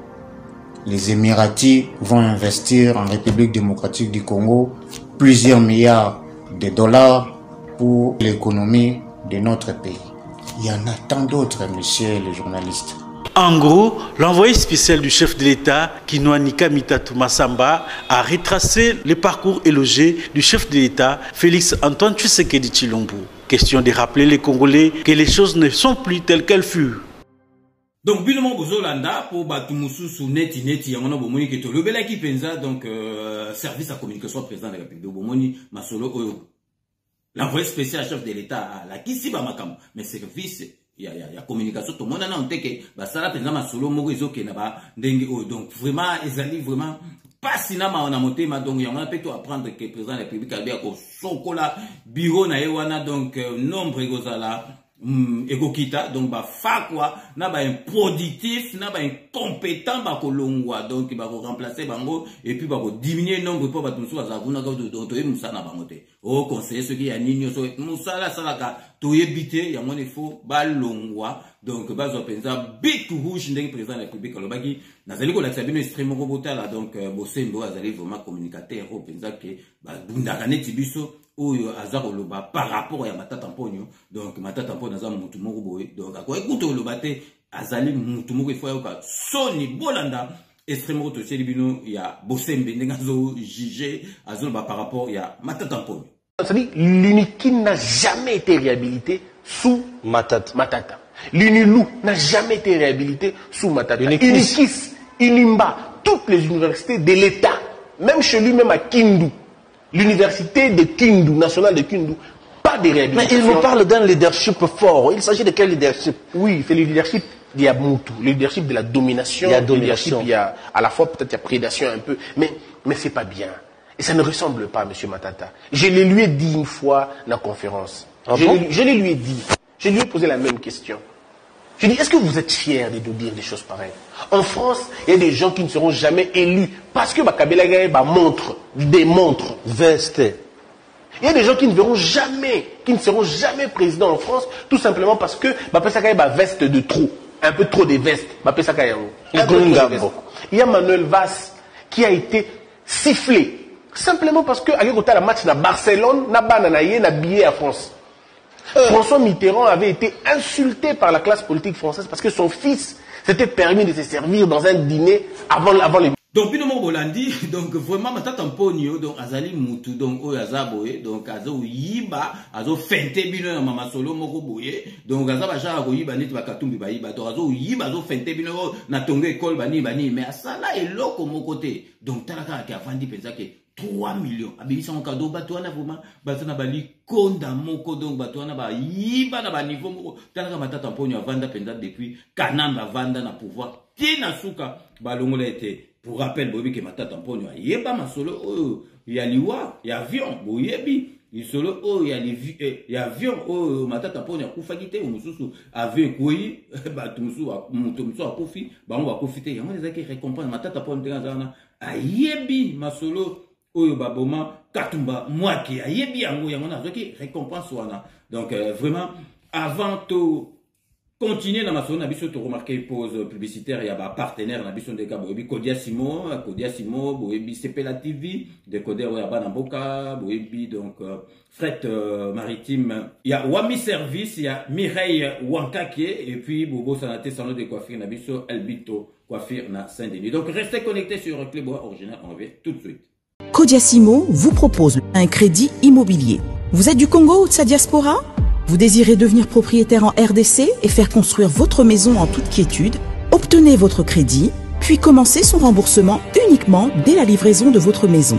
les Émiratis vont investir en République démocratique du Congo plusieurs milliards de dollars pour l'économie de notre pays. Il y en a tant d'autres, messieurs les journalistes. En gros, l'envoyé spécial du chef de l'État, Kinoanika Mitatu Masamba, a retracé le parcours élogé du chef de l'État, Félix-Antoine Tshisekedi Tshilombo. Question de rappeler les Congolais que les choses ne sont plus telles qu'elles furent. Donc, bilan Bozolanda pour Batumusu sous neti yamona bomoni que to le bela qui pensa donc service à communication président de la République bomoni masolo oyo. L'envoyé spécial chef de l'État la kisi ba makam mais service ya communication to mona na onteke ba sala penza masolo moko ezoke na ba ndenge o donc vraiment ezali vraiment pas sinama na motema donc ya on peut tout apprendre que président de la République a bien ko sokola bureau na yewana donc nombre egozala ekokita donc ba fa quoi na ba improductif na ba incompétent ba kolongwa donc ba ko remplacer bango et puis ba ko diminuer nombre pour ba tout ça za kuna donc to musana bango te au conseiller ce qui a nino so musala salaka to yebite ya mon faut ba longwa donc ba zo penza big rouge ndenge président de la République lobaki nazali ko lakisa bino extrêmement robotala donc bosembo azali vraiment communicateur au penza que ba bundaka neti biso oyo azako loba par rapport ya matata mponyo donc matata mponyo aza mutu moko boye donc akoye kuto loba te azali mutu moko ifo yoka soni bolanda extrêmement to chez bino ya bosembe ndenga zo juger azoloba par rapport ya matata mponyo. C'est-à-dire l'UNIKI n'a jamais été réhabilité sous Matata. L'UNILU n'a jamais été réhabilité sous Matata. UNIKIS, UNIMBA, toutes les universités de l'État, même chez lui, même à Kindu, l'université de Kindu, nationale de Kindu, pas de réhabilitation. Mais il nous parle d'un leadership fort. Il s'agit de quel leadership? Oui, c'est le leadership d'Yamutu, le leadership de la domination. Il y a domination. Il y a à la fois peut-être il y a prédation un peu, mais c'est pas bien. Et ça ne ressemble pas à M. Matata. Je le lui ai dit une fois dans la conférence. Je le lui ai dit. Je lui ai posé la même question. Je lui ai dit, est-ce que vous êtes fiers de nous dire des choses pareilles? En France, il y a des gens qui ne seront jamais élus parce que Kabila Gaye démontre, veste. Il y a des gens qui ne seront jamais présidents en France, tout simplement parce que Bapesa Gaye veste de trop. Un peu trop de vestes. Bapesa Gaye. Il y a Manuel Valls qui a été sifflé. Simplement parce que, avec la match à Barcelone, n'a billet à France. François Mitterrand avait été insulté par la classe politique française parce que son fils s'était permis de se servir dans un dîner avant les... Donc, bino mo bolandi, donc vraiment matata mponyo, donc azali mutu, donc oyo azaboye, donc azo yiba, azo fente bino na mama solo moko boye, donc azaba jara ko yiba neti bakatumbi ba yiba, donc azo yiba, azo fente bino na tonge école bani, mais asala eloko moko te. Donc talaka ki avandi penza ke 3 millions. Abibisa en cadeau, batouana vraiment, batouana bali konda moko, donc batouana ba yiba na ba niveau moko. Talaka matata mponyo avanda penza depuis kanamba vanda na pouvoir. Tina suka balongola ete. Pour rappel, boyebi que matata mponyo yeba masolo oh ya liwa ya avion boyebi isolo oh ya avion oh matata mponyo kufagite umususu avion koyi batu musu akufi bango bakufite yango ezaki récompense matata mponyo tengazana ayebi masolo oyo baboma katumba mwaki ayebi yango na zoki récompense wana. Donc vraiment avant to continuer dans ma zone, on a remarqué pause publicitaire, il y a un partenaire, on a besoin de Kodia Simo, Boebi Sepela TV, décodeur Oyaba Namboka, Boebi donc fret maritime, il y a Wami Service, il y a Mireille Wankake, et puis Bobo Sanaté Salon de coiffure, Nabiso Elbito coiffure na Saint-Denis. Donc restez connectés sur Clébois Original, on revient tout de suite. Kodiasimo vous propose un crédit immobilier. Vous êtes du Congo ou de sa diaspora? Vous désirez devenir propriétaire en RDC et faire construire votre maison en toute quiétude? Obtenez votre crédit, puis commencez son remboursement uniquement dès la livraison de votre maison.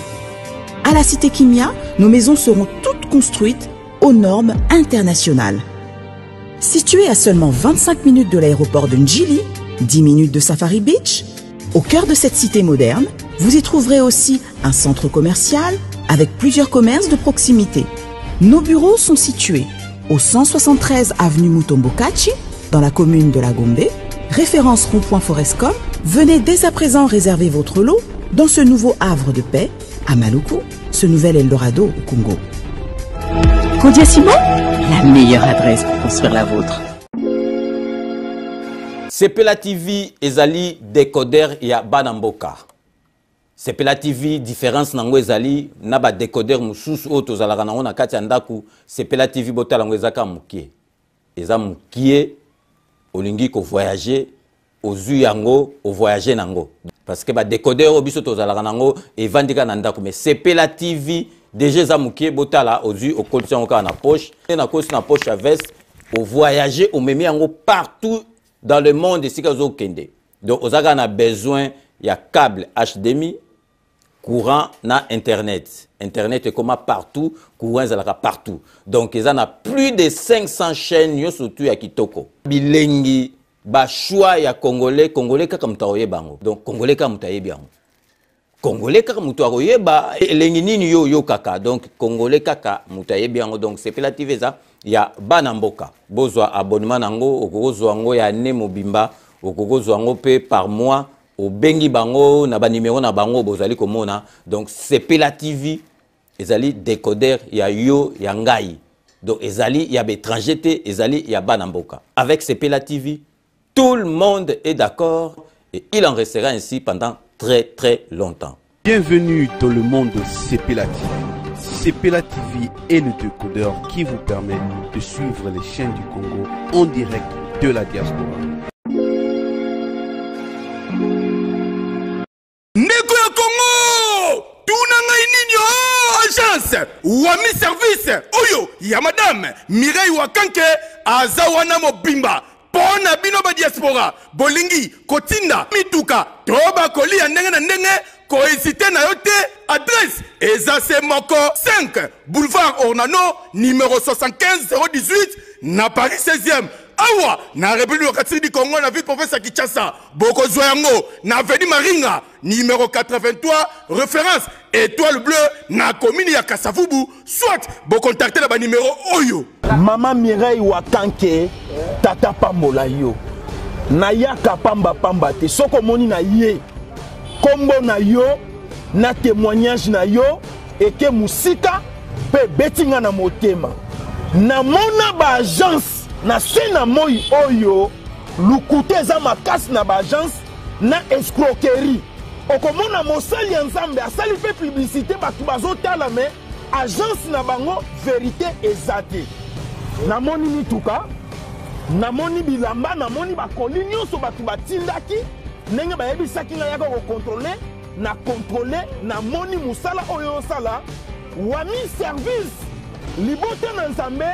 À la Cité Kimia, nos maisons seront toutes construites aux normes internationales. Située à seulement 25 minutes de l'aéroport de Njili, 10 minutes de Safari Beach, au cœur de cette cité moderne, vous y trouverez aussi un centre commercial avec plusieurs commerces de proximité. Nos bureaux sont situés au 173 avenue Mutombokachi, dans la commune de la Gombe, référence rond-point Forescom. Venez dès à présent réserver votre lot dans ce nouveau havre de paix à Maluku, ce nouvel Eldorado au Congo. Kodiasimo, la meilleure adresse pour construire la vôtre. Sepela TV ezali décodeur ya Banamboka. Sepela TV différence nango ezali na ba décodeur mususu o tozalaka nango na kati ya ndaku. Sepela TV botala ngo ezaka mukie. Eza mukie olingi ko voyager ozu yango o voyager nango. Parce que ba décodeur o biso tozalaka nango evandika na ndaku mais Sepela TV déjà eza mukie botala ozu o kolisa ngo na poche na kosi na poche à veste o voyager o memi yango partout dans le monde ici que vous kende. Donc, vous avez besoin, il y a câble HDMI, courant na internet. Internet est comme partout, courant est partout. Donc ils en a plus de 500 chaînes surtout à Kitoko. Bilengi ba choix ya congolais kaka mutaoye bango. Donc congolais kaka mutaye bien. Congolais kaka mutaoye ba elengi nini yo kaka. Donc congolais kaka mutaye bien. Donc c'est relative ça ya banamboka. Bozwa abonnement nango okozwa ngo ya ne mobimba okozwa ngo pe par mois. Au bengi bango na ba numéro na bango bozali komona. Donc CPLA TV ezali décodeur ya yo ya ngai. Donc ezali ya étranger ezali ya banamboka. Avec CPLA TV, tout le monde est d'accord et il en restera ainsi pendant très longtemps. Bienvenue dans le monde de CPLA TV. CPLA TV est le décodeur qui vous permet de suivre les chaînes du Congo en direct de la diaspora. Ndeko ya Congo, tunanga ininyo agence Wami service oyo ya madame Mireille Wakanke azawana mobimba pona bino ba diaspora bolingi kotinda mituka toba kolia ndenge na ndenge kohésiter na yote adresse ezase moko 5 boulevard Ornano numéro 75 018 na Paris 16e. Awa na République du Congo na ville province à Kinshasa boko zoyango na avenue Maringa numéro 83 référence étoile bleue na commune ya Kasavubu soit bo contacter la ba numéro oyo Maman Mireille Wakanke tata pambola yo na yaka pamba te soko moni na ye kombo na yo na témoignage na yo eke musika pe betinga na motema na mona ba agence na sena moi oyo lukute za makasi na ba agence na escroquerie okomona mosali ya nzambe asali pe publicité batu bazotala me agence na bango vérité ezate na moni mituka na moni bilamba na moni bakoli nyonso batu batindaki ndenge bayebisaki nga yaka kokontrole na kontrole na moni musala oyo osala Wami service libote na nzambe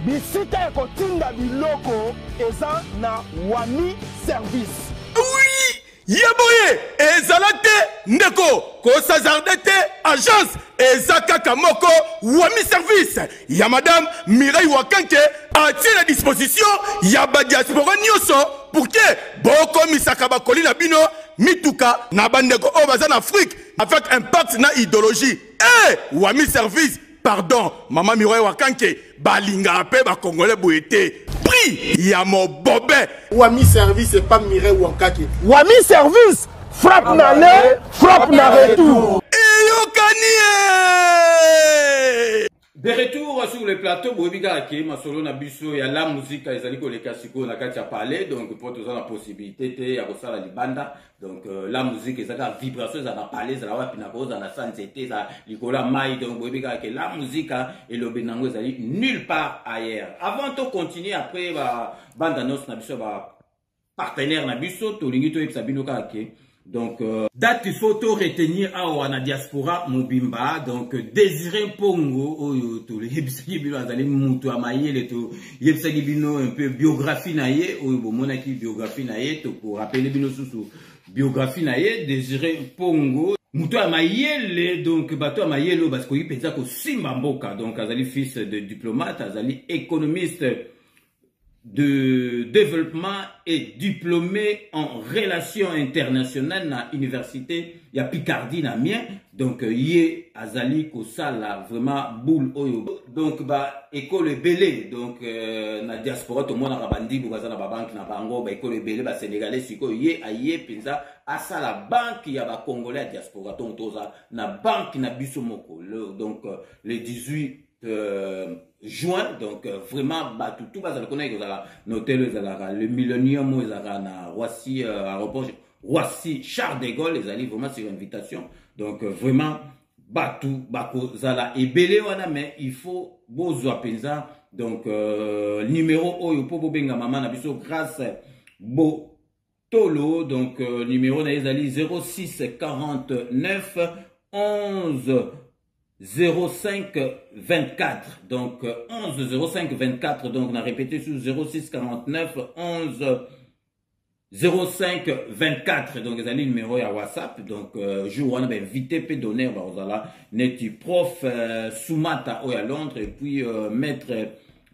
bisika ya kotinda biloko eza na Wami service. Oui, yeboye ezalate ndeko kosazardete agence ezakaka moko Wami service ya madame Mireille Wakanke atie la disposition ya ba diaspora nyonso pour que boko misaka bakoli na bino mituka na bandeko o baza na Afrique avec impact na idéologie Wami service. Pardon, Maman Mireille Wakanke, balinga pe ba congolais boete. Prix ya mo bobé. Wami service et pas Mireille Wakanke. Wami service, frappe na le, frappe na retour. De retour sur le plateau, Bobiga Ake, Masolo Nabiso, il y a la musique, Ezaliko les Kasiko, on a qu'à parler, donc pour tous la possibilité, il y a aussi la banda, donc la musique, il y a la vibration, il y a la parler, il y a la pinako, il y a la santé, il y a la maille, donc Bobiga Ake, la musique et le benango, il y a nulle part ailleurs. Avant de continuer, après, banda nos Nabiso, partenaire Nabiso, Tolingito et Sabino Ake. Donc, date il faut tout retenir à Wana Diaspora Mobimba. Donc, Désiré Pongo, Oyo, tout le Yebsagibino, Azali Moutou Amaye, le tout Yebsagibino, un peu biographie naïe, Oyo, Monaki biographie naïe, tout pour rappeler Bino sous biographie naïe, Désiré Pongo, Moutou Amaye, donc, Bato Amaye, parce qu'il y a Simba Mboka, donc, Azali fils de diplomate, Azali économiste de développement et diplômé en relations internationales à l'université ya Picardie na mien donc yé azali kosala vraiment boule oyo donc ba école belé donc na diaspora to mona rabandi bukaza na ba banque na bango ba école belé ba sénégalais siko yé ayé penza asala banque ya ba congolais diaspora donc toza na banque na biso moko donc le 18 juin donc vraiment bah tout va le connaître le millénium na Roissy aéroport Roissy Charles de Gaulle les alliés vraiment sur invitation donc vraiment bah tout bako zala ebele wana mais il faut bozwa penza donc numéro oyo po benga mama na biso grâce bo tolo donc numéro na ezali 06 49 11 05 24 donc 11 05 24 donc on a répété sur 06 49 11 05 24 donc les numéro à WhatsApp donc jour on a invité pe donner bazala neti prof Soumata à Londres et puis maître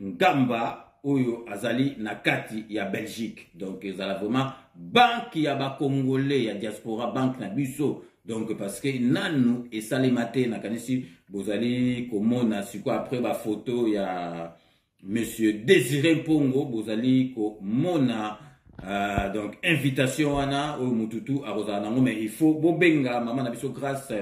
Ngamba oyo azali nakati ya Belgique donc ezala vraiment banque ya ba congolais ya diaspora banque na biso donc parce que nanu et salimate na kanisi bozali komona siko après ba photo ya monsieur Désiré Pongo bozali komona donc invitation wana au mututu a Rosana mais il faut bobenga maman na biso grâce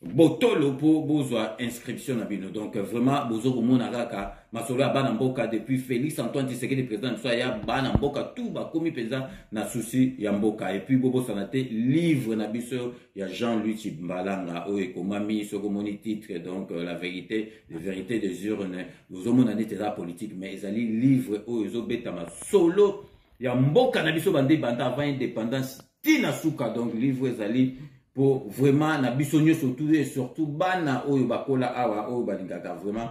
botolo pour bozwa inscription na bino donc vraiment bozo komona kaka masolo bana mboka depuis Félix Antoine Tshisekedi président so ya bana mboka tout ba komi penza na souci ya mboka et puis bobo sanate livre na biso ya Jean-Louis Tshimbalanga o ekomami so komoni titre donc la vérité les vérités des urnes bozo mona neta politique mais ezali livre o ezo betama solo ya mboka na biso bande banda avant indépendance tina suka donc livre ezali pour vraiment na biso nyoso surtout bana oyo bakola awa oyo balingaka vraiment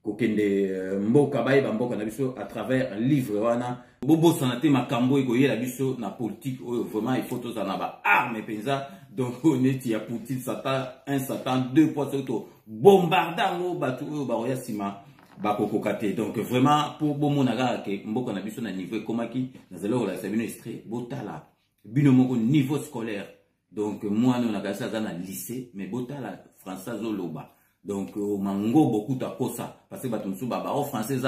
kokende mboka baye ba mboka na biso à travers un livre wana bobo sanate makambo ekoyela biso na politique oyo vraiment il faut tous en avoir arme penza donc on est ya Poutine Satan 1 Satan 2 pour surtout bombardango batu oyo ba roya sima bakokokate donc vraiment pour bomonaka ke mboka na biso na niveau komaki na zelo la sabino extrait botala bino moko niveau scolaire donc moi on a gagné ça dans le lycée mais botala français zoloba donc mango beaucoup ta kosa parce que batumsu baba o français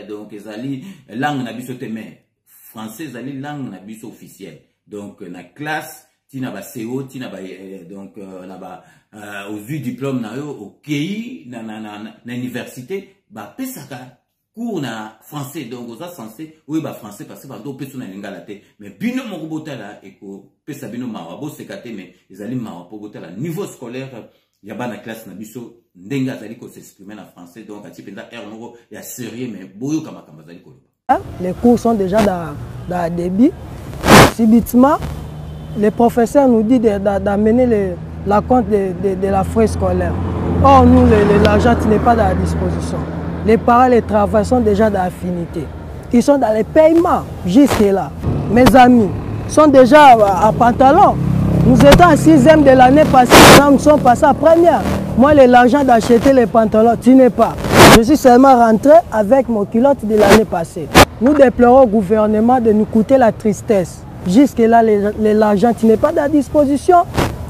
donc ezali langue na biso te mais français ezali langue na biso officielle donc na classe tina ba CO tina ba donc na ba aux diplôme na yo OK na université ba pesaka cours na français donc oza censé oui ba français parce que ba do peso na lingala te mais bino moko botala eko pesa bino mawa bo sekate mais ezali mawa po botala niveau scolaire ya bana classe na biso ndenga azali ko s'exprimer en français donc ati penza r moko ya sérieux mais boyo kama kama azali ko les cours sont déjà dans débit subitement les professeurs nous disent d'amener la compte de la frais scolaire. Or nous l'argent n'est pas dans la disposition. Les parents, les travailleurs sont déjà dans l'affinité. Ils sont dans les paiements jusque là. Mes amis sont déjà à pantalon. Nous étions en 6e de l'année passée, nous sommes passés à première. Moi, l'argent d'acheter les pantalons, tu n'es pas. Je suis seulement rentré avec mon culotte de l'année passée. Nous déplorons au gouvernement de nous coûter la tristesse. Jusque là, l'argent n'est pas à la disposition.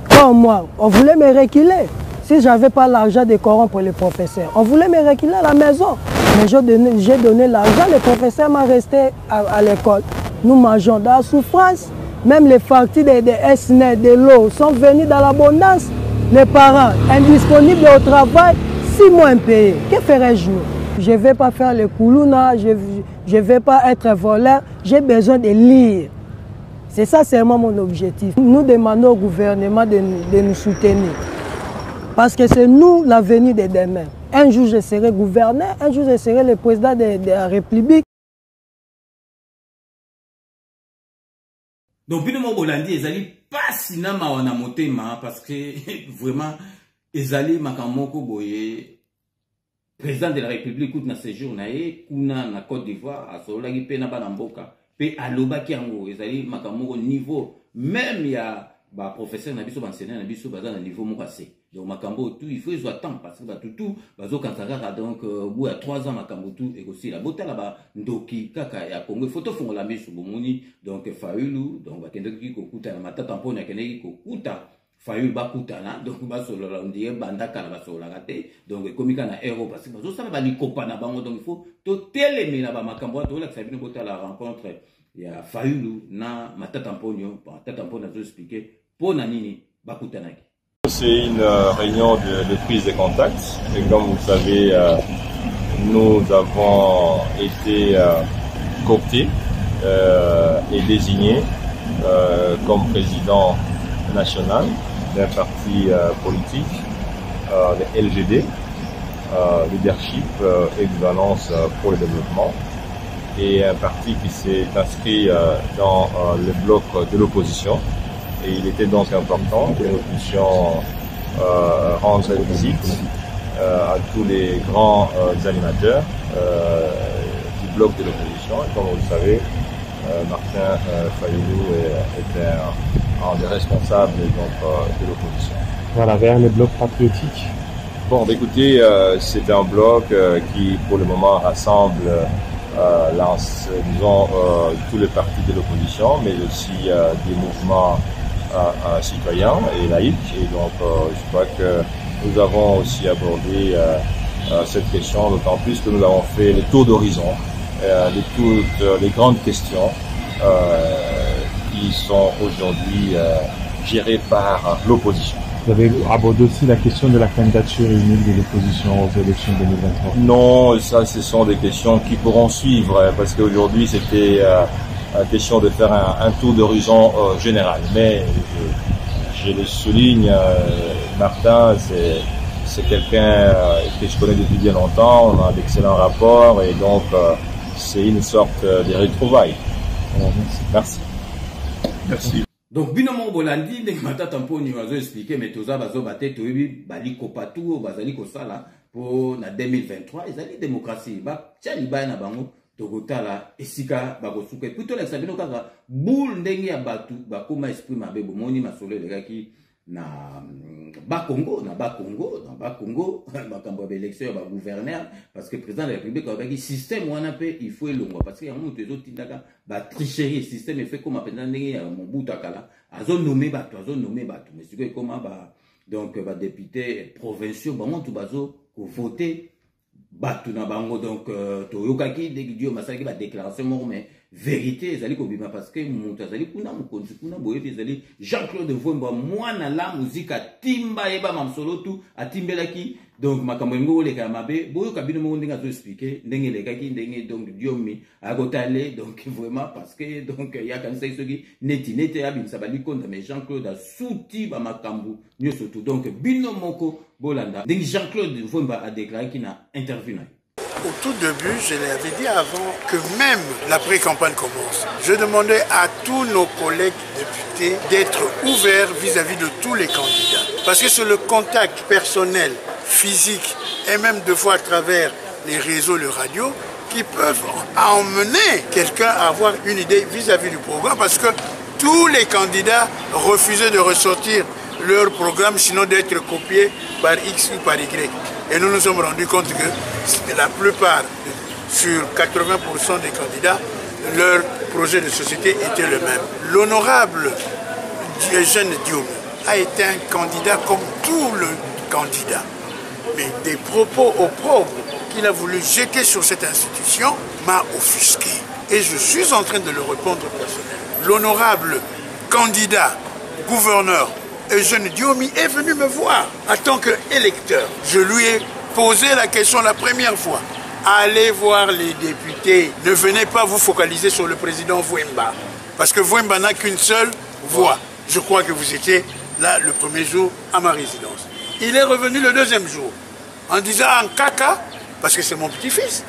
Comme moi, on voulait me reculer. Si je n'avais pas l'argent de corrompre les professeurs, on voulait me reculer à la maison. Mais j'ai donné l'argent, les professeurs m'ont resté à l'école. Nous mangeons dans la souffrance. Même les factures des SNET, de l'eau sont venues dans l'abondance. Les parents indisponibles au travail, 6 mois impayés. Que ferais-je nous? Je ne vais pas faire le koulouna, je ne vais pas être voleur. J'ai besoin de lire. C'est ça seulement mon objectif. Nous demandons au gouvernement de nous soutenir. Parce que c'est nous l'avenir de demain. Un jour je serai gouverneur, un jour je serai le président de la République. Donc, bino mo bolandi ezali pas sinama wana motema parce que vraiment ezali makamoko boye président de la République kout na séjour na ye kuna na Côte d'Ivoire asolaki pe na bana mboka pe alobaki yango ezali makamoko niveau même ya ba professeur na biso ba enseignant na biso baza na niveau moko assez donc makambo tout il faut ils attendent parce que ba tout bazo kanzaka donc au bout de 3 ans makambo tout et aussi la botala ba ndoki kaka ya Congo photo fongola miso bomoni donc Fayulu donc ba kendeki kokuta na matata mpona kendeki kokuta Fayulu ba kutana donc ba solo la ndie banda kala ba solo la te donc komika na euro parce que bazo sala ba likopa na bango donc il faut to telemela ba makambo to la sabine botala rencontre ya Fayulu na matata mponyo matata mpona zo expliquer pona nini ba kutanaki. C'est une réunion de prise de contact et comme vous le savez, nous avons été cooptés et désignés comme président national d'un parti politique, le LGD, Leadership Équivalence pour le développement, et un parti qui s'est inscrit dans le bloc de l'opposition. Et il était donc important que nous puissions rendre visite à tous les grands animateurs du bloc de l'opposition. Et comme vous le savez, Martin Martin Fayoulou était un des responsables de l'opposition. Voilà, vers les blocs patriotiques. Bon, écoutez, c'est un bloc qui, pour le moment, rassemble, disons, tous les partis de l'opposition, mais aussi des mouvements citoyens et laïcs. Et donc, je crois que nous avons aussi abordé cette question, d'autant plus que nous avons fait le tour d'horizon de toutes les grandes questions qui sont aujourd'hui gérées par l'opposition. Vous avez abordé aussi la question de la candidature unique de l'opposition aux élections 2023. Non, ça, ce sont des questions qui pourront suivre, parce qu'aujourd'hui, c'était la question de faire un tour d'horizon général. Mais je le souligne, Martin, c'est quelqu'un que je connais depuis bien longtemps, on a d'excellents rapports, et donc c'est une sorte de retrouvailles. Merci. Merci. Donc, binomo bolandi, ndenge matata mponi wazo expliquer, mais toza bazo bate toyebi bali kopatu bazali kosala pour na 2023 ezali démocratie ba tia libaya na bango tokotala esika bakosuka plutôt la sabino kaka boule ndenge ya batu bakoma esprit mabe bomoni masolo elekaki na Bakongo bakambo ya élection ya gouverneur parce que président de la République a système wana pe il faut elongwa parce que yango tezo tindaka ba tricherie système fait comme pendant ndenge ya Mobutu kala azo nommer bato mais c'est comment ba donc ba député provinciaux bango tout bazo ko voter batu na bango donc toyokaki degidio masaki ba déclaration moko mais vérité ezali kobima parce que mutu azali kuna mokonzi kuna boyebi ezali Jean-Claude Vwemba mwana la muzika timba eba mamsolo tu atimbelaki donc makambo ngo leka mabe boyoka bino mo ndenge azo expliquer ndenge lekaki ndenge donc diomi agotale donc vraiment parce que donc ya kanisa isoki neti abimisa bali konta mais Jean-Claude a souti ba makambo nyoso tout donc bino moko bolanda ndenge Jean-Claude Vwemba a déclaré qu'il n'a intervenu. Au tout début, je l'avais dit avant que même la pré-campagne commence, je demandais à tous nos collègues députés d'être ouverts vis-à-vis de tous les candidats. Parce que c'est le contact personnel, physique et même de fois à travers les réseaux, les radios, qui peuvent emmener quelqu'un à avoir une idée vis-à-vis du programme. Parce que tous les candidats refusaient de ressortir leur programme, sinon d'être copiés par X ou par Y. Et nous nous sommes rendus compte que la plupart, sur 80% des candidats, leur projet de société était le même. L'honorable Eugène Diomi a été un candidat comme tout le candidat. Mais des propos opprobres qu'il a voulu jeter sur cette institution m'a offusqué. Et je suis en train de le répondre personnellement. L'honorable candidat gouverneur Eugène Diomi est venu me voir en tant qu'électeur. Je lui ai posé la question la première fois. Allez voir les députés. Ne venez pas vous focaliser sur le président Vwemba. Parce que Vwemba n'a qu'une seule voix. Je crois que vous étiez là le premier jour à ma résidence. Il est revenu le deuxième jour en disant en caca, parce que c'est mon petit-fils,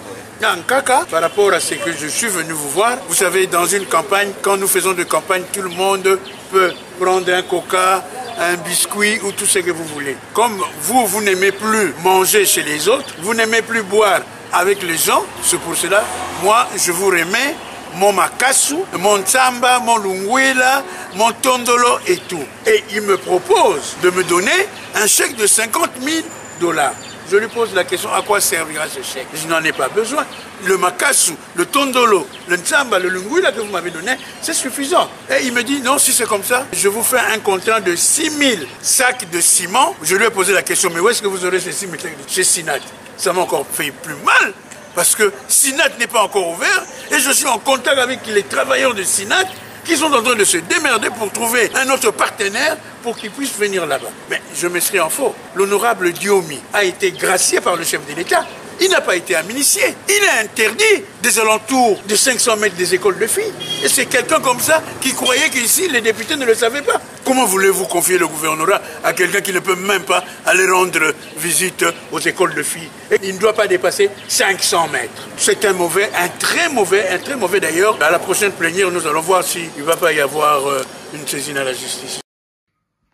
en caca, par rapport à ce que je suis venu vous voir. Vous savez, dans une campagne, quand nous faisons de campagne, tout le monde peut prendre un coca, un biscuit ou tout ce que vous voulez. Comme vous n'aimez plus manger chez les autres, vous n'aimez plus boire avec les gens, c'est pour cela, moi, je vous remets mon makasu, mon tsamba, mon lungwela, mon tondolo et tout. Et il me propose de me donner un chèque de 50 000 $. Je lui pose la question, à quoi servira ce chèque? Je n'en ai pas besoin. Le makasu, le tondolo, le ntsamba, le lungwila que vous m'avez donné, c'est suffisant. Et il me dit, non, si c'est comme ça, je vous fais un contrat de 6 000 sacs de ciment. Je lui ai posé la question, mais où est-ce que vous aurez ces 6 000 sacs? Chez Sinat. Ça m'a encore fait plus mal, parce que Sinat n'est pas encore ouvert, et je suis en contact avec les travailleurs de Sinat, qui sont en train de se démerder pour trouver un autre partenaire pour qu'ils puissent venir là-bas. Mais je me serais en faux. L'honorable Diomi a été gracié par le chef de l'État. Il n'a pas été amnistié. Il est interdit des alentours de 500 mètres des écoles de filles. Et c'est quelqu'un comme ça qui croyait qu'ici, les députés ne le savaient pas. Comment voulez-vous confier le gouvernorat à quelqu'un qui ne peut même pas aller rendre visite aux écoles de filles? Et il ne doit pas dépasser 500 mètres. C'est un très mauvais d'ailleurs. À la prochaine plénière, nous allons voir s'il ne va pas y avoir une saisine à la justice.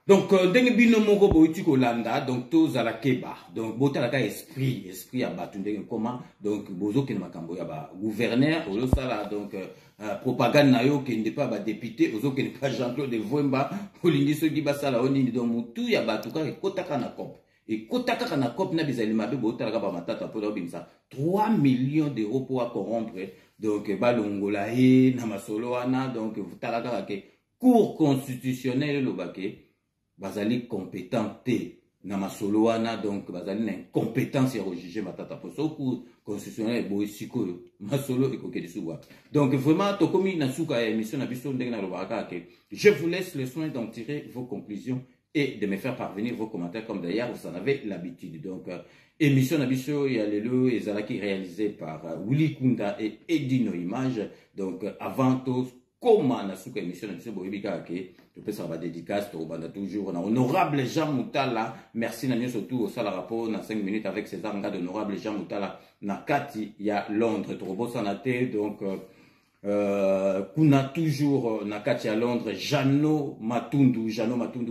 Donc, ndenge bino moko boiti kolanda, donc tous à la keba. Donc, botalaka esprit à battu ndenge comment. Donc, bozo ke makambo ya ba gouverneur, ozo sala donc propagande na yo ke n'est pas ba député, ozo ke pas Jean-Claude Vwemba, olingi so di basala onini donc mutu ya batu ka kotaka na cop. Et kotaka na cop na bizali mabe botalaka ba matata po obimisa 3 millions d'euros pour corrompre donc balongola e na masolo wana donc vutalaka ke cour constitutionnelle lobake bazali compétenté na masolo wana donc bazali na incompétence ya juger matata po so cour constitutionnelle boy sikoyo masolo ekokedi suwa. Donc vraiment tokomi na suka ya émission na biso ndenge na lobaka ke je vous laisse le soin d'en tirer vos conclusions et de me faire parvenir vos commentaires comme d'ailleurs vous en avez l'habitude. Donc émission Nabiso et Allélo et Zalaki réalisée par Willy Kunda et Edino Image. Donc avant tout, comment na suka émission Nabiso Boibika ke je peux savoir dédicace au banda toujours on a honorable Jean Moutala. Merci Nanyo surtout au sala rapport na 5 minutes avec César Nga d'honorable Jean Moutala na Kati ya Londres Trobo Sanate donc kuna toujours na kati à Londres Jano Matundu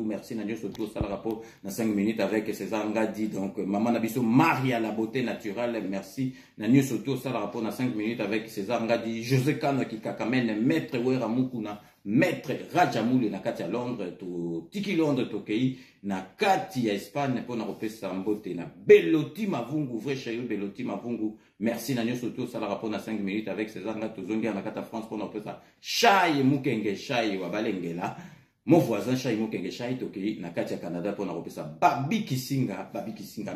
merci Nanyo surtout ça le rapport na 5 minutes avec César Ngadi donc maman Nabiso Maria la beauté naturelle merci Nanyo surtout ça le rapport na 5 minutes avec César Ngadi José Kano qui kakamene maître Wera Mukuna maître Rajamoule na kati à Londres to tiki Londres to kei na kati ya Espagne pour na repesa mbote na Beloti Mavungu vrai chéri Beloti Mavungu merci Nanyo surtout ça le rapport na 5 minutes avec César Ngadi to zongia na kati France pour na repesa Chai Mukenge Chai wa Balengela mon voisin Chai Mukenge Chai to kei na kati ya Canada pour na repesa Babi Kisinga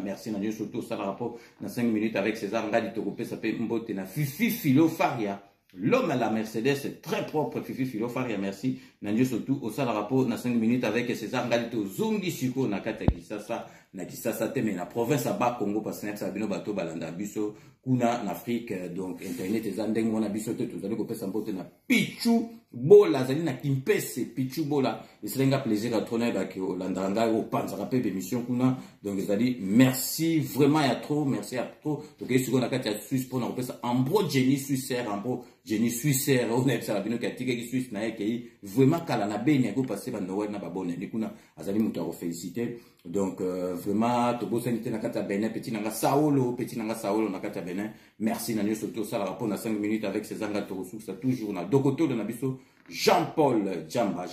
merci Nanyo surtout ça le rapport na 5 minutes avec César Ngadi to repesa pe mbote na Fifi Philo Faria. L'homme à la Mercedes est très propre, Fifi Philo Faria, merci. Nanyo surtout au sala rapport na 5 minutes avec César Ngalito Zongi Siko na kata Kisasa teme na province à Bas Congo parce que ça bino bato balanda biso kuna en Afrique donc internet ezandeng mona biso te tozali ko pesa mbote na Pichu Bola zali na Kimpese Pichu Bola eselenga plaisir à trôner ba ke olandanga au panza rapé émission kuna donc ezali merci vraiment ya trop merci à trop donc siko na kata Suisse pour na pesa Ambro Jenny Suisser Ambro Jenny Suisser on a ça bino katika ki Suisse na yeke vraiment kala na benya go passer ba Noël na ba bonne ni kuna azali mutu a féliciter donc vraiment to bosanité na kata Benin petit nanga Saolo na kata Benin merci Nanyo surtout ça la rapport na 5 minutes avec César Ngatorusu ça toujours na dokoto de Nabiso Jean-Paul Djamba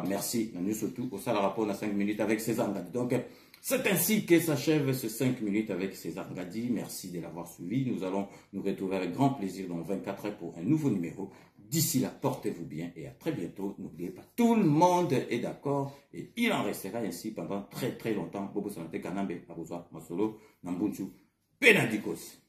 merci Nanyo surtout au ça la rapport na 5 minutes avec César Ngadi. Donc c'est ainsi que s'achève ce 5 minutes avec César Ngadi. Merci de l'avoir suivi. Nous allons nous retrouver avec grand plaisir dans 24 heures pour un nouveau numéro. D'ici là, portez-vous bien et à très bientôt. N'oubliez pas, tout le monde est d'accord et il en restera ainsi pendant très très longtemps. Bobo Sanate Kanambe, Abuza, Masolo, Nambunchu, Penadikos.